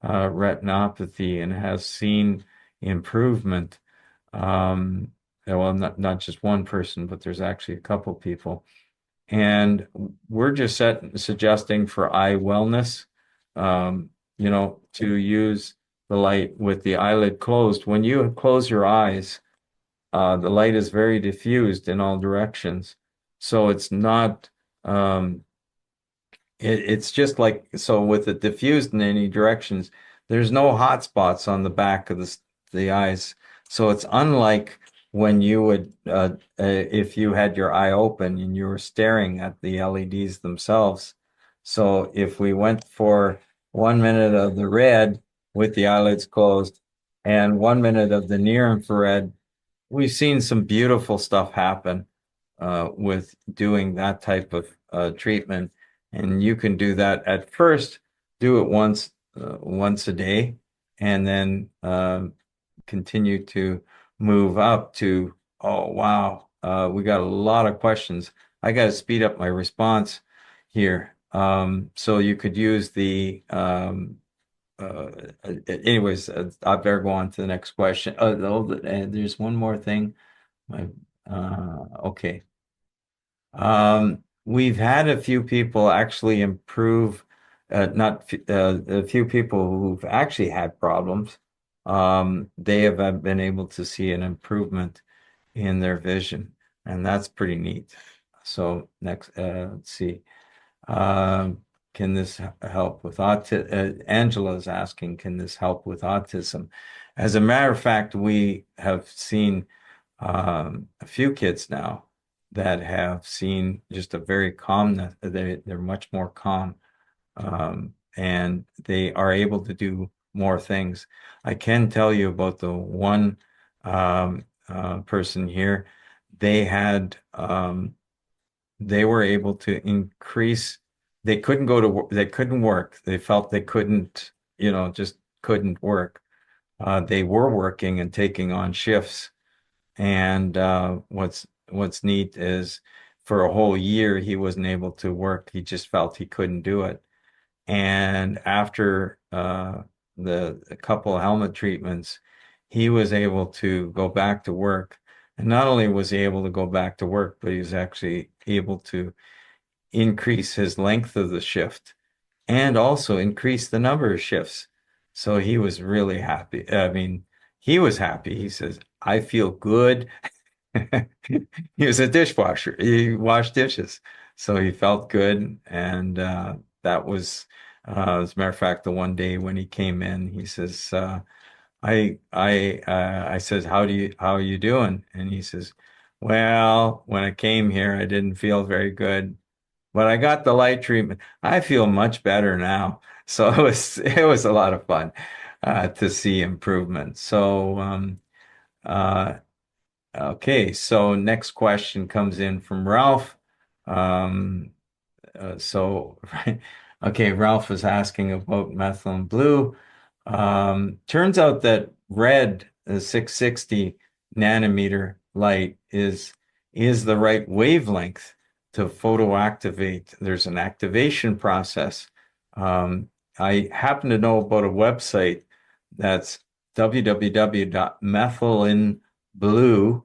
retinopathy and has seen improvement. Well, not just one person, but there's actually a couple people. And we're just suggesting for eye wellness, you know, to use the light with the eyelid closed. When you close your eyes, the light is very diffused in all directions. So it's not, it's just like, so with it diffused in any directions, there's no hot spots on the back of the eyes. So it's unlike when you would, if you had your eye open and you were staring at the LEDs themselves. So if we went for 1 minute of the red with the eyelids closed and 1 minute of the near infrared, we've seen some beautiful stuff happen with doing that type of treatment. And you can do that at first, do it once a day, and then continue to move up to, oh, wow, we got a lot of questions. I got to speed up my response here. So you could use the, anyways, I better go on to the next question. There's one more thing. Okay. We've had a few people actually improve, a few people who've actually had problems. They have been able to see an improvement in their vision, and that's pretty neat. So next, let's see. Can this help with autism? Angela is asking, can this help with autism? As a matter of fact, we have seen a few kids now that have seen just a very calmness. They're much more calm, and they are able to do more things. I can tell you about the one person here. They had they were able to increase. They couldn't work. They felt they couldn't, just couldn't work. they were working and taking on shifts. And what's neat is for a whole year he wasn't able to work. He just felt he couldn't do it. And after a couple of helmet treatments, he was able to go back to work. And not only was he able to go back to work, but he was actually able to increase his length of the shift and also increase the number of shifts. So he was really happy. I mean, he was happy. He says, I feel good. He was a dishwasher. He washed dishes. So he felt good. And that was, as a matter of fact, the one day when he came in, he says, I says, how are you doing? And he says, well, when I came here, I didn't feel very good, but I got the light treatment. I feel much better now. So it was a lot of fun to see improvement. So uh, okay, so next question comes in from Ralph. Um, so okay, Ralph is asking about methylene blue. Turns out that red, the 660 nanometer light is the right wavelength to photoactivate. There's an activation process. I happen to know about a website that's www.methylenblue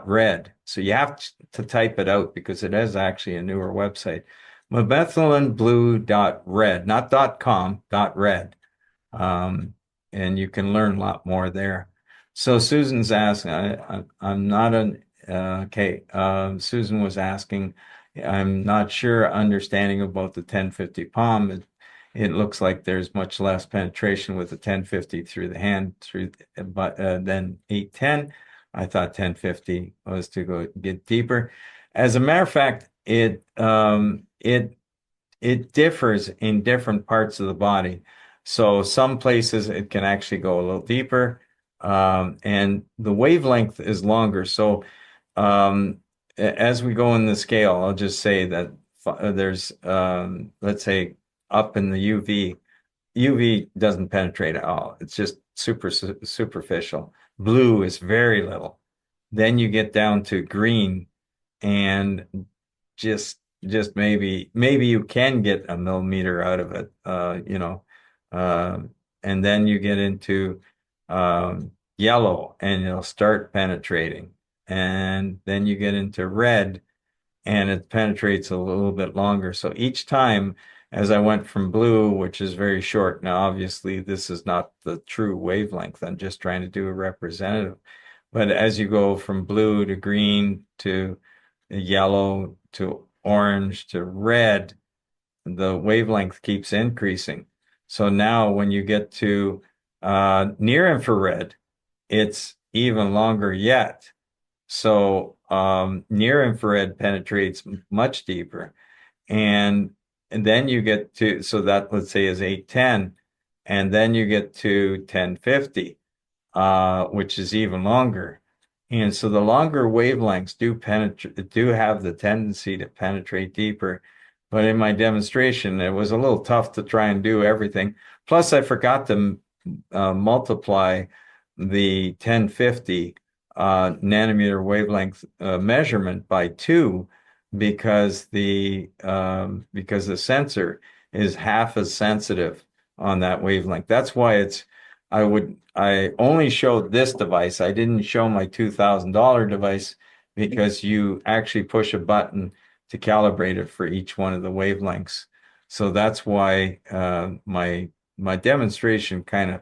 .red. So you have to type it out because it is actually a newer website. Methylenblue.red, not .com, .red. And you can learn a lot more there. So Susan's asking, I'm not an, okay, Susan was asking, I'm not sure understanding about the 1050 palm. It looks like there's much less penetration with the 1050 through the hand than 810. I thought 1050 was to get deeper. As a matter of fact, it differs in different parts of the body. So some places it can actually go a little deeper, and the wavelength is longer. So as we go in the scale, I'll just say that there's, let's say, up in the UV doesn't penetrate at all. It's just superficial. Blue is very little. Then you get down to green, and just maybe you can get a millimeter out of it, and then you get into yellow, and it'll start penetrating, and then you get into red, and it penetrates a little bit longer. So each time, as I went from blue, which is very short, now obviously this is not the true wavelength, I'm just trying to do a representative. But as you go from blue to green to yellow to orange to red, the wavelength keeps increasing. So now when you get to near infrared, it's even longer yet. So near infrared penetrates much deeper. And then you get to, so that let's say is 810, and then you get to 1050, which is even longer. And so the longer wavelengths do have the tendency to penetrate deeper. But in my demonstration, it was a little tough to try and do everything. Plus, I forgot to multiply the 1050 nanometer wavelength measurement by 2, because the sensor is half as sensitive on that wavelength. That's why I only showed this device. I didn't show my $2,000 device, because you actually push a button to calibrate it for each one of the wavelengths. So that's why my demonstration kind of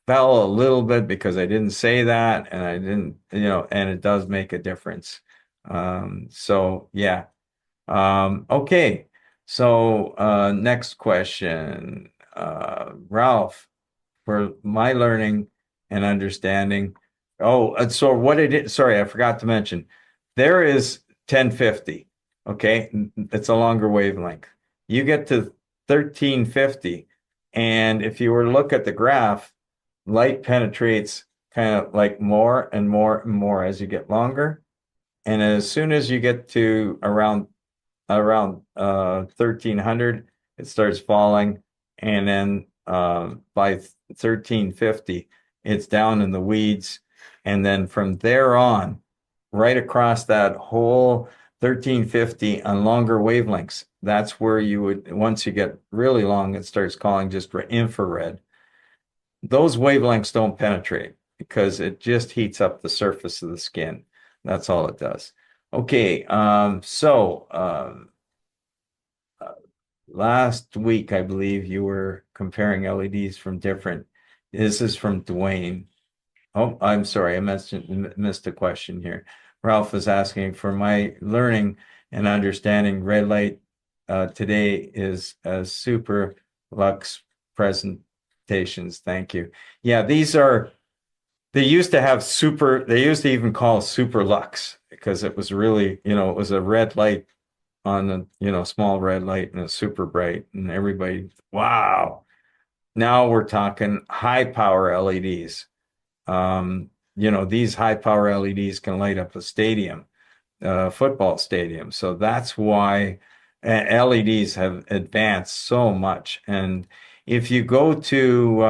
fell a little bit, because I didn't say that, and I didn't, and it does make a difference. So yeah. Okay. So next question, Ralph, for my learning and understanding. Oh, so what it is, sorry, I forgot to mention, there is 1050. Okay. It's a longer wavelength. You get to 1350. And if you were to look at the graph, light penetrates kind of like more and more and more as you get longer. And as soon as you get to around 1300, it starts falling. And then by 1350, it's down in the weeds. And then from there on, right across that whole 1350 on longer wavelengths, that's where you would, once you get really long, it starts calling just for infrared. Those wavelengths don't penetrate because it just heats up the surface of the skin. That's all it does. Okay, last week, I believe you were comparing LEDs from different. This is from Dwayne. Oh, I'm sorry, I missed a question here. Ralph is asking, for my learning and understanding, red light today is super lux presentations. Thank you. Yeah, these are, they used to even call super lux because it was really, it was a red light on a, small red light and a super bright, and everybody, wow. Now we're talking high power LEDs. These high power LEDs can light up a stadium, football stadium. So that's why LEDs have advanced so much. And if you go to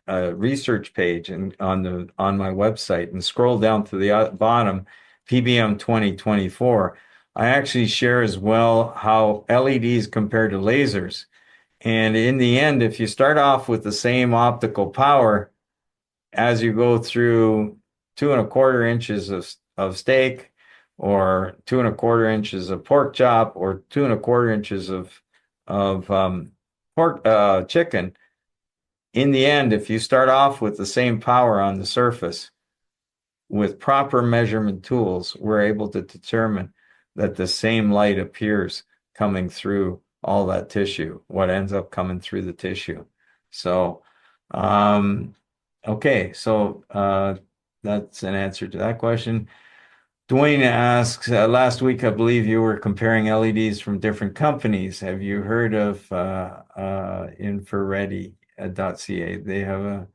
a research page and on my website and scroll down to the bottom, PBM 2024, I actually share as well how LEDs compare to lasers. And in the end, if you start off with the same optical power as you go through 2¼ inches of steak, or 2¼ inches of pork chop, or 2¼ inches of chicken, in the end, if you start off with the same power on the surface, with proper measurement tools, we're able to determine that the same light appears coming through all that tissue, what ends up coming through the tissue. So, okay, so that's an answer to that question. Dwayne asks, last week, I believe you were comparing LEDs from different companies. Have you heard of infrared.ca? They have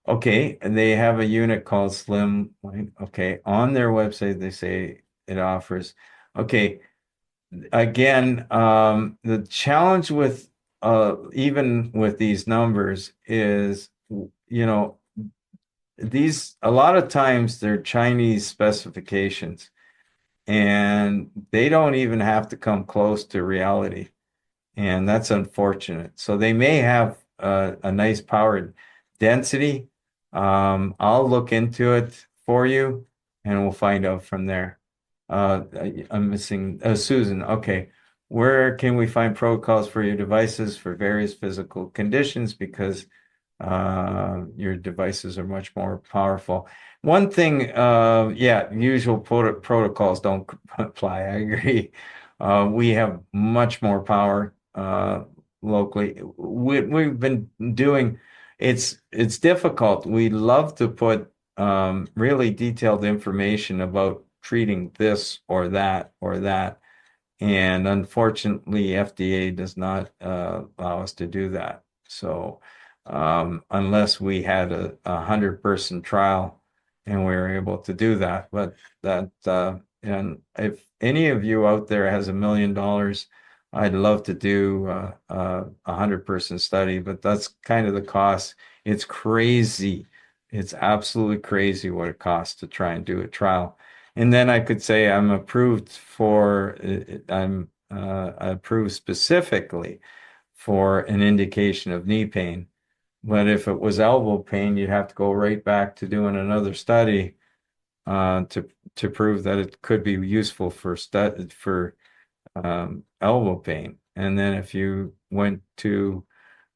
okay, and they have a unit called Slim. Okay, on their website, they say it offers. Okay, again, the challenge with even with these numbers is, a lot of times they're Chinese specifications, and they don't even have to come close to reality, and that's unfortunate. So they may have a nice power density. I'll look into it for you, and we'll find out from there. I'm missing Susan. Okay, where can we find protocols for your devices for various physical conditions? Because your devices are much more powerful. One thing, usual protocols don't apply. I agree. We have much more power locally. We've been doing. It's difficult. We love to put really detailed information about treating this or that, and unfortunately, FDA does not allow us to do that. So. Unless we had a 100-person trial and we were able to do that. But and if any of you out there has $1 million, I'd love to do a 100-person study, but that's kind of the cost. It's crazy. It's absolutely crazy what it costs to try and do a trial. And then I could say I'm approved specifically for an indication of knee pain. But if it was elbow pain, you'd have to go right back to doing another study to prove that it could be useful for elbow pain. And then if you went to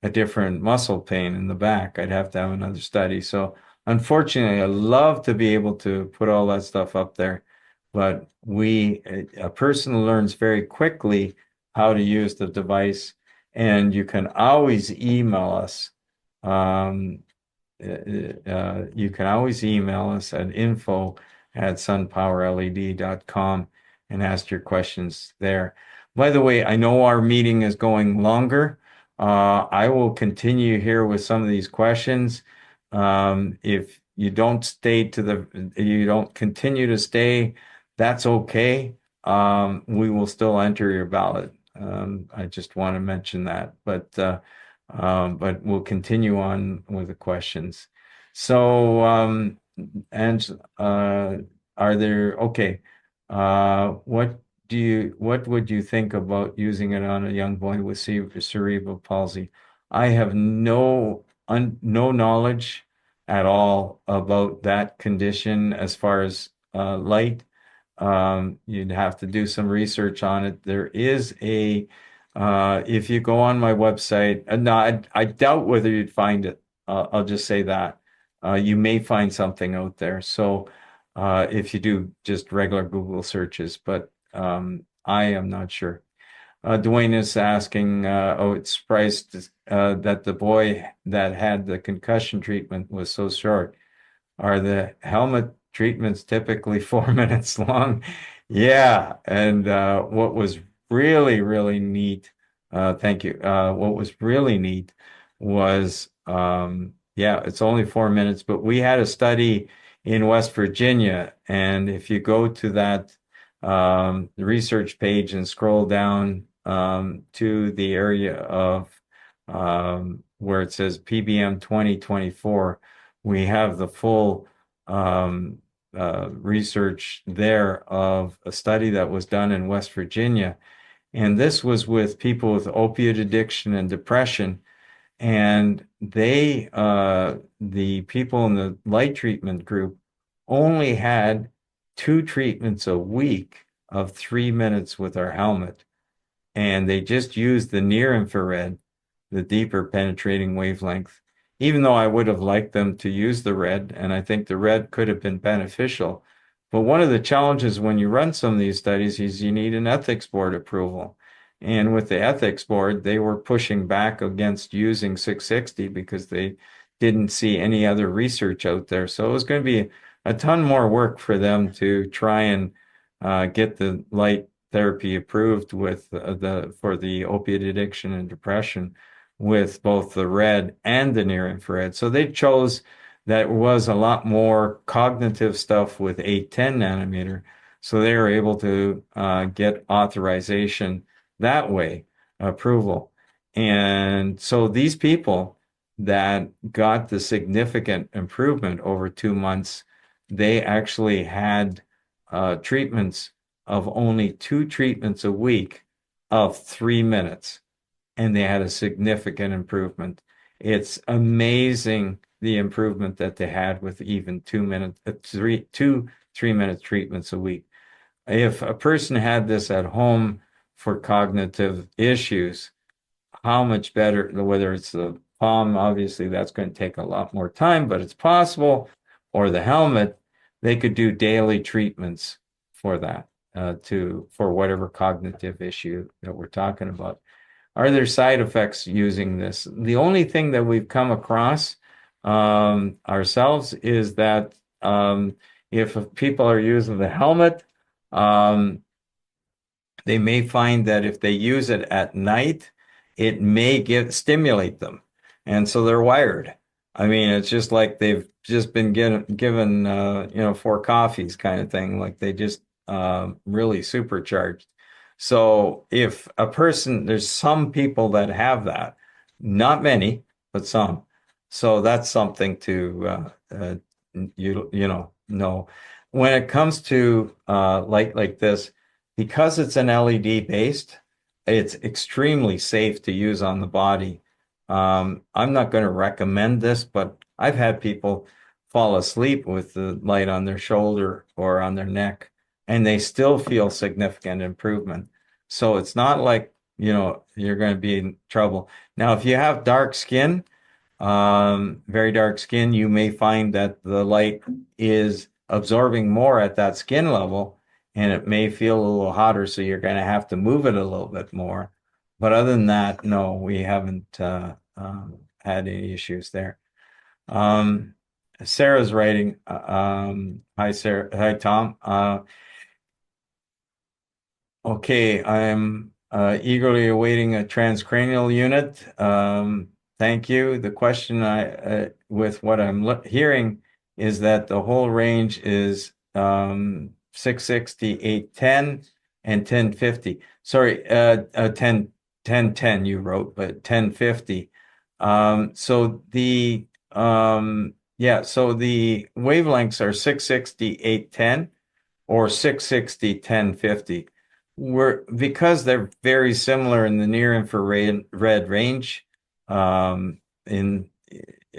a different muscle pain in the back, I'd have to have another study. So unfortunately, I love to be able to put all that stuff up there, but a person learns very quickly how to use the device, and you can always email us. You can always email us at info@sunpowerled.com and ask your questions there. By the way, I know our meeting is going longer. I will continue here with some of these questions. If you don't continue to stay, that's okay. We will still enter your ballot. I just want to mention that, but we'll continue on with the questions. So, and are there, okay, what would you think about using it on a young boy with cerebral palsy? I have no knowledge at all about that condition as far as light. You'd have to do some research on it. There is if you go on my website, no, I doubt whether you'd find it. I'll just say that. You may find something out there. So if you do just regular Google searches, but I am not sure. Dwayne is asking, it's surprised that the boy that had the concussion treatment was so short. Are the helmet treatments typically 4 minutes long? Yeah, and what was really, really neat, thank you. What was really neat was, yeah, it's only 4 minutes, but we had a study in West Virginia, and if you go to that research page and scroll down to the area of where it says PBM 2024, we have the full research there of a study that was done in West Virginia. And this was with people with opiate addiction and depression. And they, the people in the light treatment group, only had 2 treatments a week of 3 minutes with our helmet. And they just used the near infrared, the deeper penetrating wavelength, even though I would have liked them to use the red, and I think the red could have been beneficial. But one of the challenges when you run some of these studies is you need an ethics board approval. And with the ethics board, they were pushing back against using 660 because they didn't see any other research out there. So it was going to be a ton more work for them to try and get the light therapy approved with for the opiate addiction and depression with both the red and the near infrared. So they chose that was a lot more cognitive stuff with 810 nanometer. So they were able to get authorization that way, approval. And so these people that got the significant improvement over 2 months, they actually had treatments of only 2 treatments a week of 3 minutes. And they had a significant improvement. It's amazing the improvement that they had with even 2 minutes, 3-minute treatments a week. If a person had this at home for cognitive issues, how much better, whether it's the palm, obviously that's going to take a lot more time, but it's possible, or the helmet, they could do daily treatments for that, for whatever cognitive issue that we're talking about. Are there side effects using this? The only thing that we've come across ourselves is that if people are using the helmet, they may find that if they use it at night, it may stimulate them. And so they're wired. I mean, it's just like they've just been given 4 coffees kind of thing, like they just really supercharged. So if a person, there's some people that have that, not many, but some. So that's something to know. When it comes to light like this, because it's an LED based, it's extremely safe to use on the body. I'm not going to recommend this, but I've had people fall asleep with the light on their shoulder or on their neck, and they still feel significant improvement. So it's not like, you're going to be in trouble. Now, if you have dark skin, very dark skin, you may find that the light is absorbing more at that skin level, and it may feel a little hotter, so you're going to have to move it a little bit more. But other than that, no, we haven't had any issues there. Sarah's writing, hi, Sarah. Hi, Tom. Okay, I'm eagerly awaiting a transcranial unit. Thank you. The question with what I'm hearing is that the whole range is 660, 810, and 1050. Sorry, 1010 you wrote, but 1050. So the so the wavelengths are 660, 810, or 660, 1050. Because they're very similar in the near infrared range,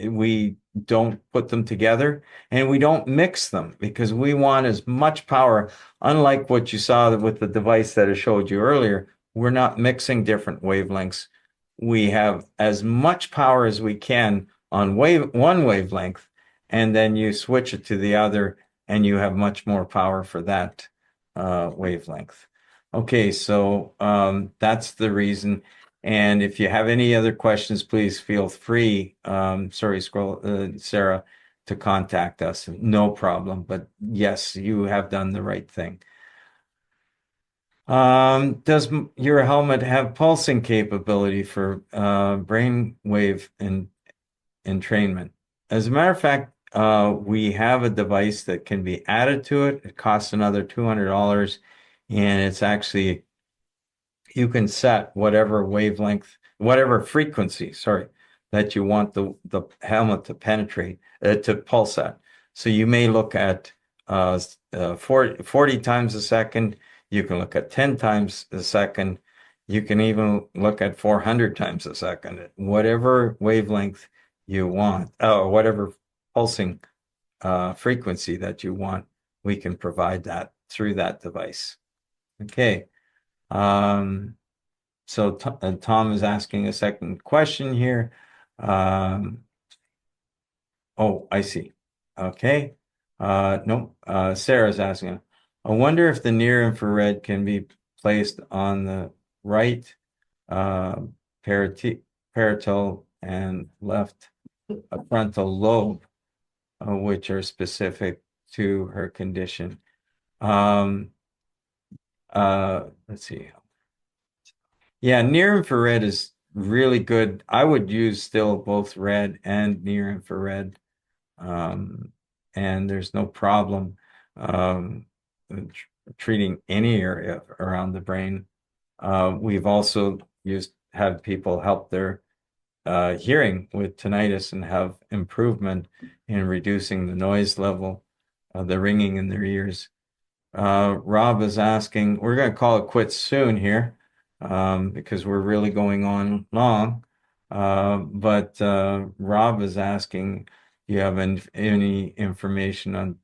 we don't put them together, and we don't mix them because we want as much power. Unlike what you saw with the device that I showed you earlier, we're not mixing different wavelengths. We have as much power as we can on one wavelength, and then you switch it to the other, and you have much more power for that wavelength. Okay, so that's the reason. And if you have any other questions, please feel free, Sarah, to contact us. No problem. But yes, you have done the right thing. Does your helmet have pulsing capability for brainwave entrainment? As a matter of fact, we have a device that can be added to it. It costs another $200, and it's actually, you can set whatever wavelength, whatever frequency, that you want the helmet to penetrate, to pulse at. So you may look at 40 times a second. You can look at 10 times a second. You can even look at 400 times a second. Whatever wavelength you want, or whatever pulsing frequency that you want, we can provide that through that device. Okay. So Tom is asking a second question here. Oh, I see. Okay. No, Sarah's asking, I wonder if the near infrared can be placed on the right parietal and left frontal lobe, which are specific to her condition. Let's see. Yeah, near infrared is really good. I would use still both red and near infrared, and there's no problem treating any area around the brain. We've also had people help their hearing with tinnitus and have improvement in reducing the noise level, the ringing in their ears. Rob is asking, we're going to call it quits soon here, because we're really going on long. But Rob is asking, do you have any information on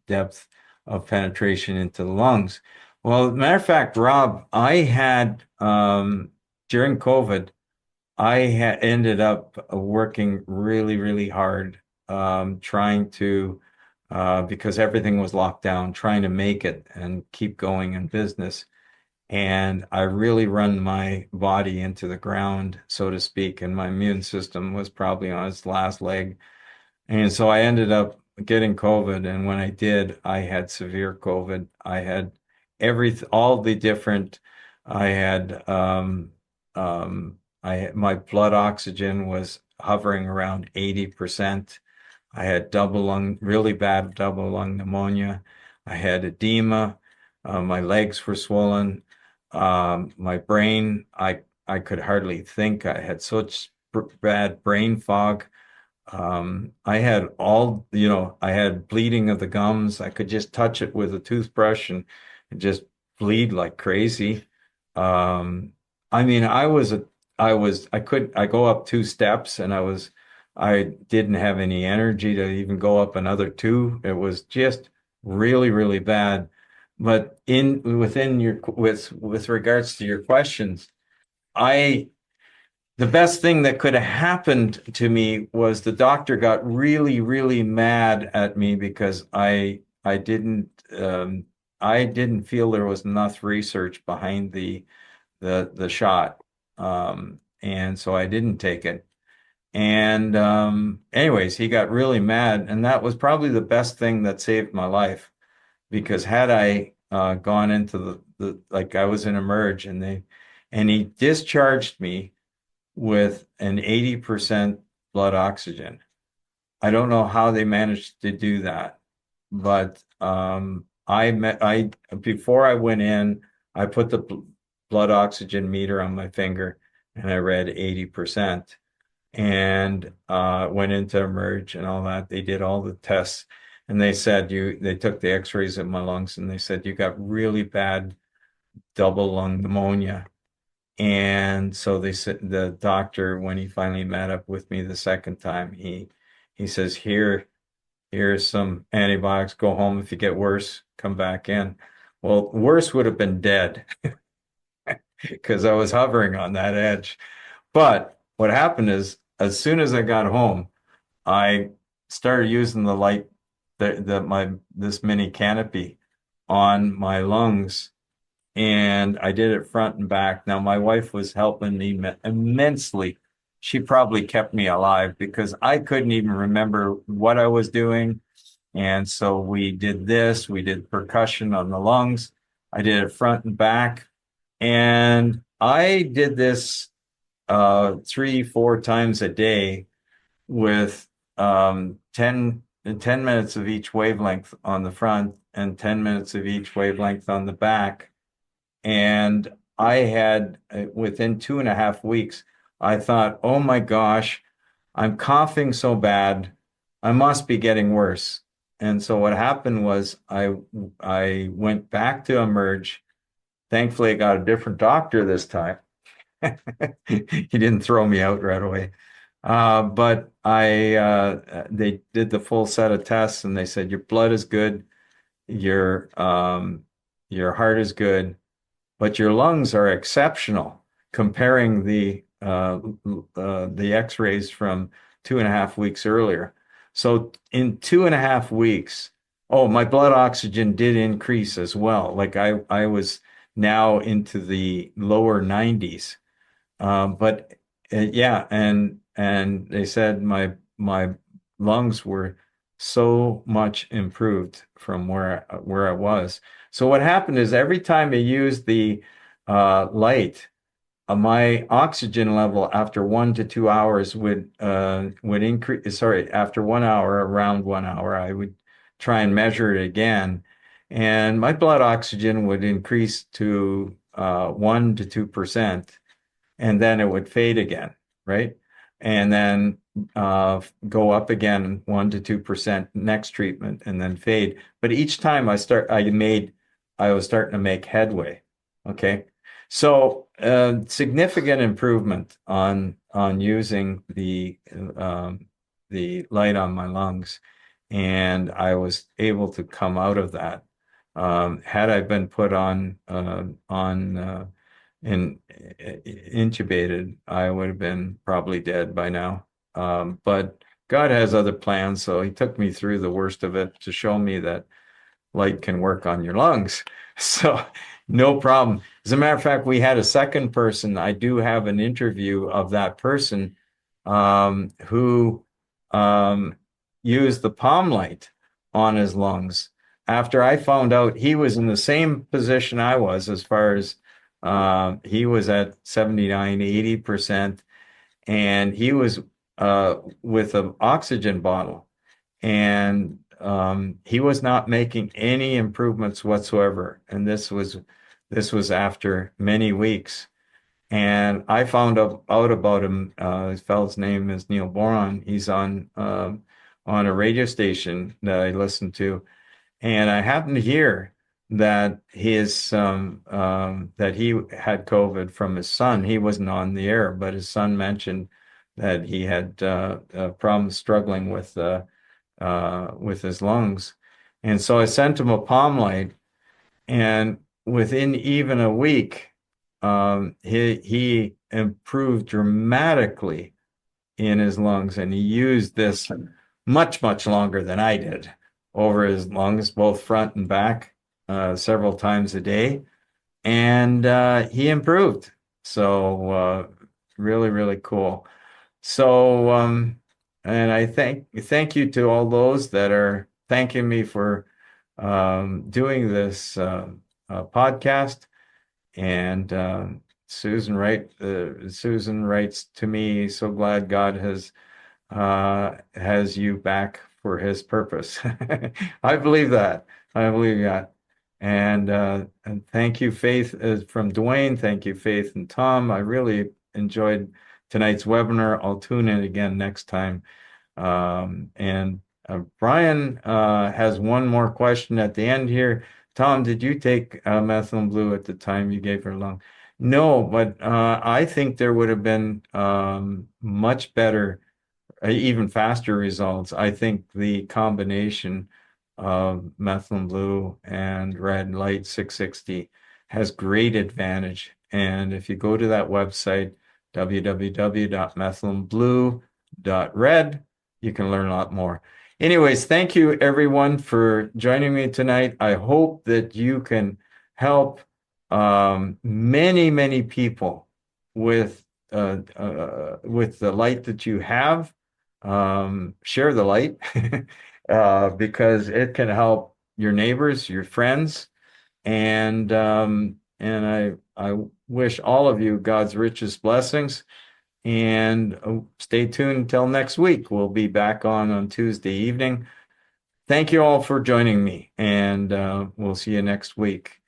depth of penetration into the lungs? Well, as a matter of fact, Rob, I had, during COVID, I had ended up working really, really hard, trying to, because everything was locked down, trying to make it and keep going in business. And I really run my body into the ground, so to speak, and my immune system was probably on its last leg. And so I ended up getting COVID. And when I did, I had severe COVID. I had all the different, I had, my blood oxygen was hovering around 80%. I had really bad double lung pneumonia. I had edema. My legs were swollen. My brain, I could hardly think. I had such bad brain fog. I had I had bleeding of the gums. I could just touch it with a toothbrush and just bleed like crazy. I mean, I go up 2 steps, and I didn't have any energy to even go up another 2. It was just really, really bad. But with regards to your questions, the best thing that could have happened to me was the doctor got really, really mad at me because I didn't feel there was enough research behind the shot, and so I didn't take it. And anyways, he got really mad, and that was probably the best thing that saved my life, because had I gone into like I was in Emerge, and he discharged me with an 80% blood oxygen. I don't know how they managed to do that, but before I went in, I put the blood oxygen meter on my finger and I read 80%, and went into emerge and all that. They did all the tests, and they said they took the x-rays of my lungs, and they said you got really bad double lung pneumonia. And so they said, the doctor, when he finally met up with me the second time, he says, here's some antibiotics, go home. If you get worse, come back in. Well, worse would have been dead because I was hovering on that edge. But what happened is, as soon as I got home, I started using the light, this mini canopy on my lungs, and I did it front and back. Now, my wife was helping me immensely. She probably kept me alive because I couldn't even remember what I was doing. And so we did this, we did percussion on the lungs. I did it front and back. And I did this 3-4 times a day with 10 minutes of each wavelength on the front and 10 minutes of each wavelength on the back. And I had, within 2.5 weeks, I thought, oh my gosh, I'm coughing so bad, I must be getting worse. And so what happened was I went back to Emerge. Thankfully, I got a different doctor this time. He didn't throw me out right away. But they did the full set of tests, and they said, your blood is good, your heart is good, but your lungs are exceptional, comparing the x-rays from 2.5 weeks earlier. So in 2.5 weeks, my blood oxygen did increase as well. Like I was now into the lower 90s. But yeah, and they said my lungs were so much improved from where I was. So what happened is, every time I used the light, my oxygen level after 1 to 2 hours would increase. Sorry, after 1 hour, around 1 hour, I would try and measure it again, and my blood oxygen would increase to 1 to 2%, and then it would fade again, right? And then go up again 1 to 2% next treatment, and then fade. But each time I was starting to make headway. Okay, so significant improvement on using the light on my lungs, and I was able to come out of that. Had I been put on intubated, I would have been probably dead by now. But God has other plans, so he took me through the worst of it to show me that light can work on your lungs. So no problem. As a matter of fact, we had a second person. I do have an interview of that person who used the palm light on his lungs after I found out he was in the same position I was, as far as he was at 79, 80%, and he was with an oxygen bottle, and he was not making any improvements whatsoever. And this was after many weeks. And I found out about him. His fellow's name is Neil Boron. He's on a radio station that I listen to, and I happened to hear that that he had COVID from his son. He wasn't on the air, but his son mentioned that he had problems struggling with his lungs. And so I sent him a palm light, and within even a week, he improved dramatically in his lungs, and he used this much longer than I did over his lungs, both front and back, several times a day, and he improved. So really cool. So and I thank you to all those that are thanking me for doing this podcast. And Susan writes to me, so glad God has you back for his purpose. I believe that. And thank you, Faith, from Dwayne. Thank you, Faith and Tom. I really enjoyed tonight's webinar. I'll tune in again next time. And Brian has one more question at the end here. Tom, did you take methylene blue at the time you gave her lung? No, but I think there would have been much better, even faster results. I think the combination of methylene blue and red light 660 has great advantage. And if you go to that website, www.methyleneblue.red, you can learn a lot more. Anyways, thank you everyone for joining me tonight. I hope that you can help many, many people with the light that you have. Share the light because it can help your neighbors, your friends, and I wish all of you God's richest blessings. And stay tuned until next week. We'll be back on Tuesday evening. Thank you all for joining me, and we'll see you next week.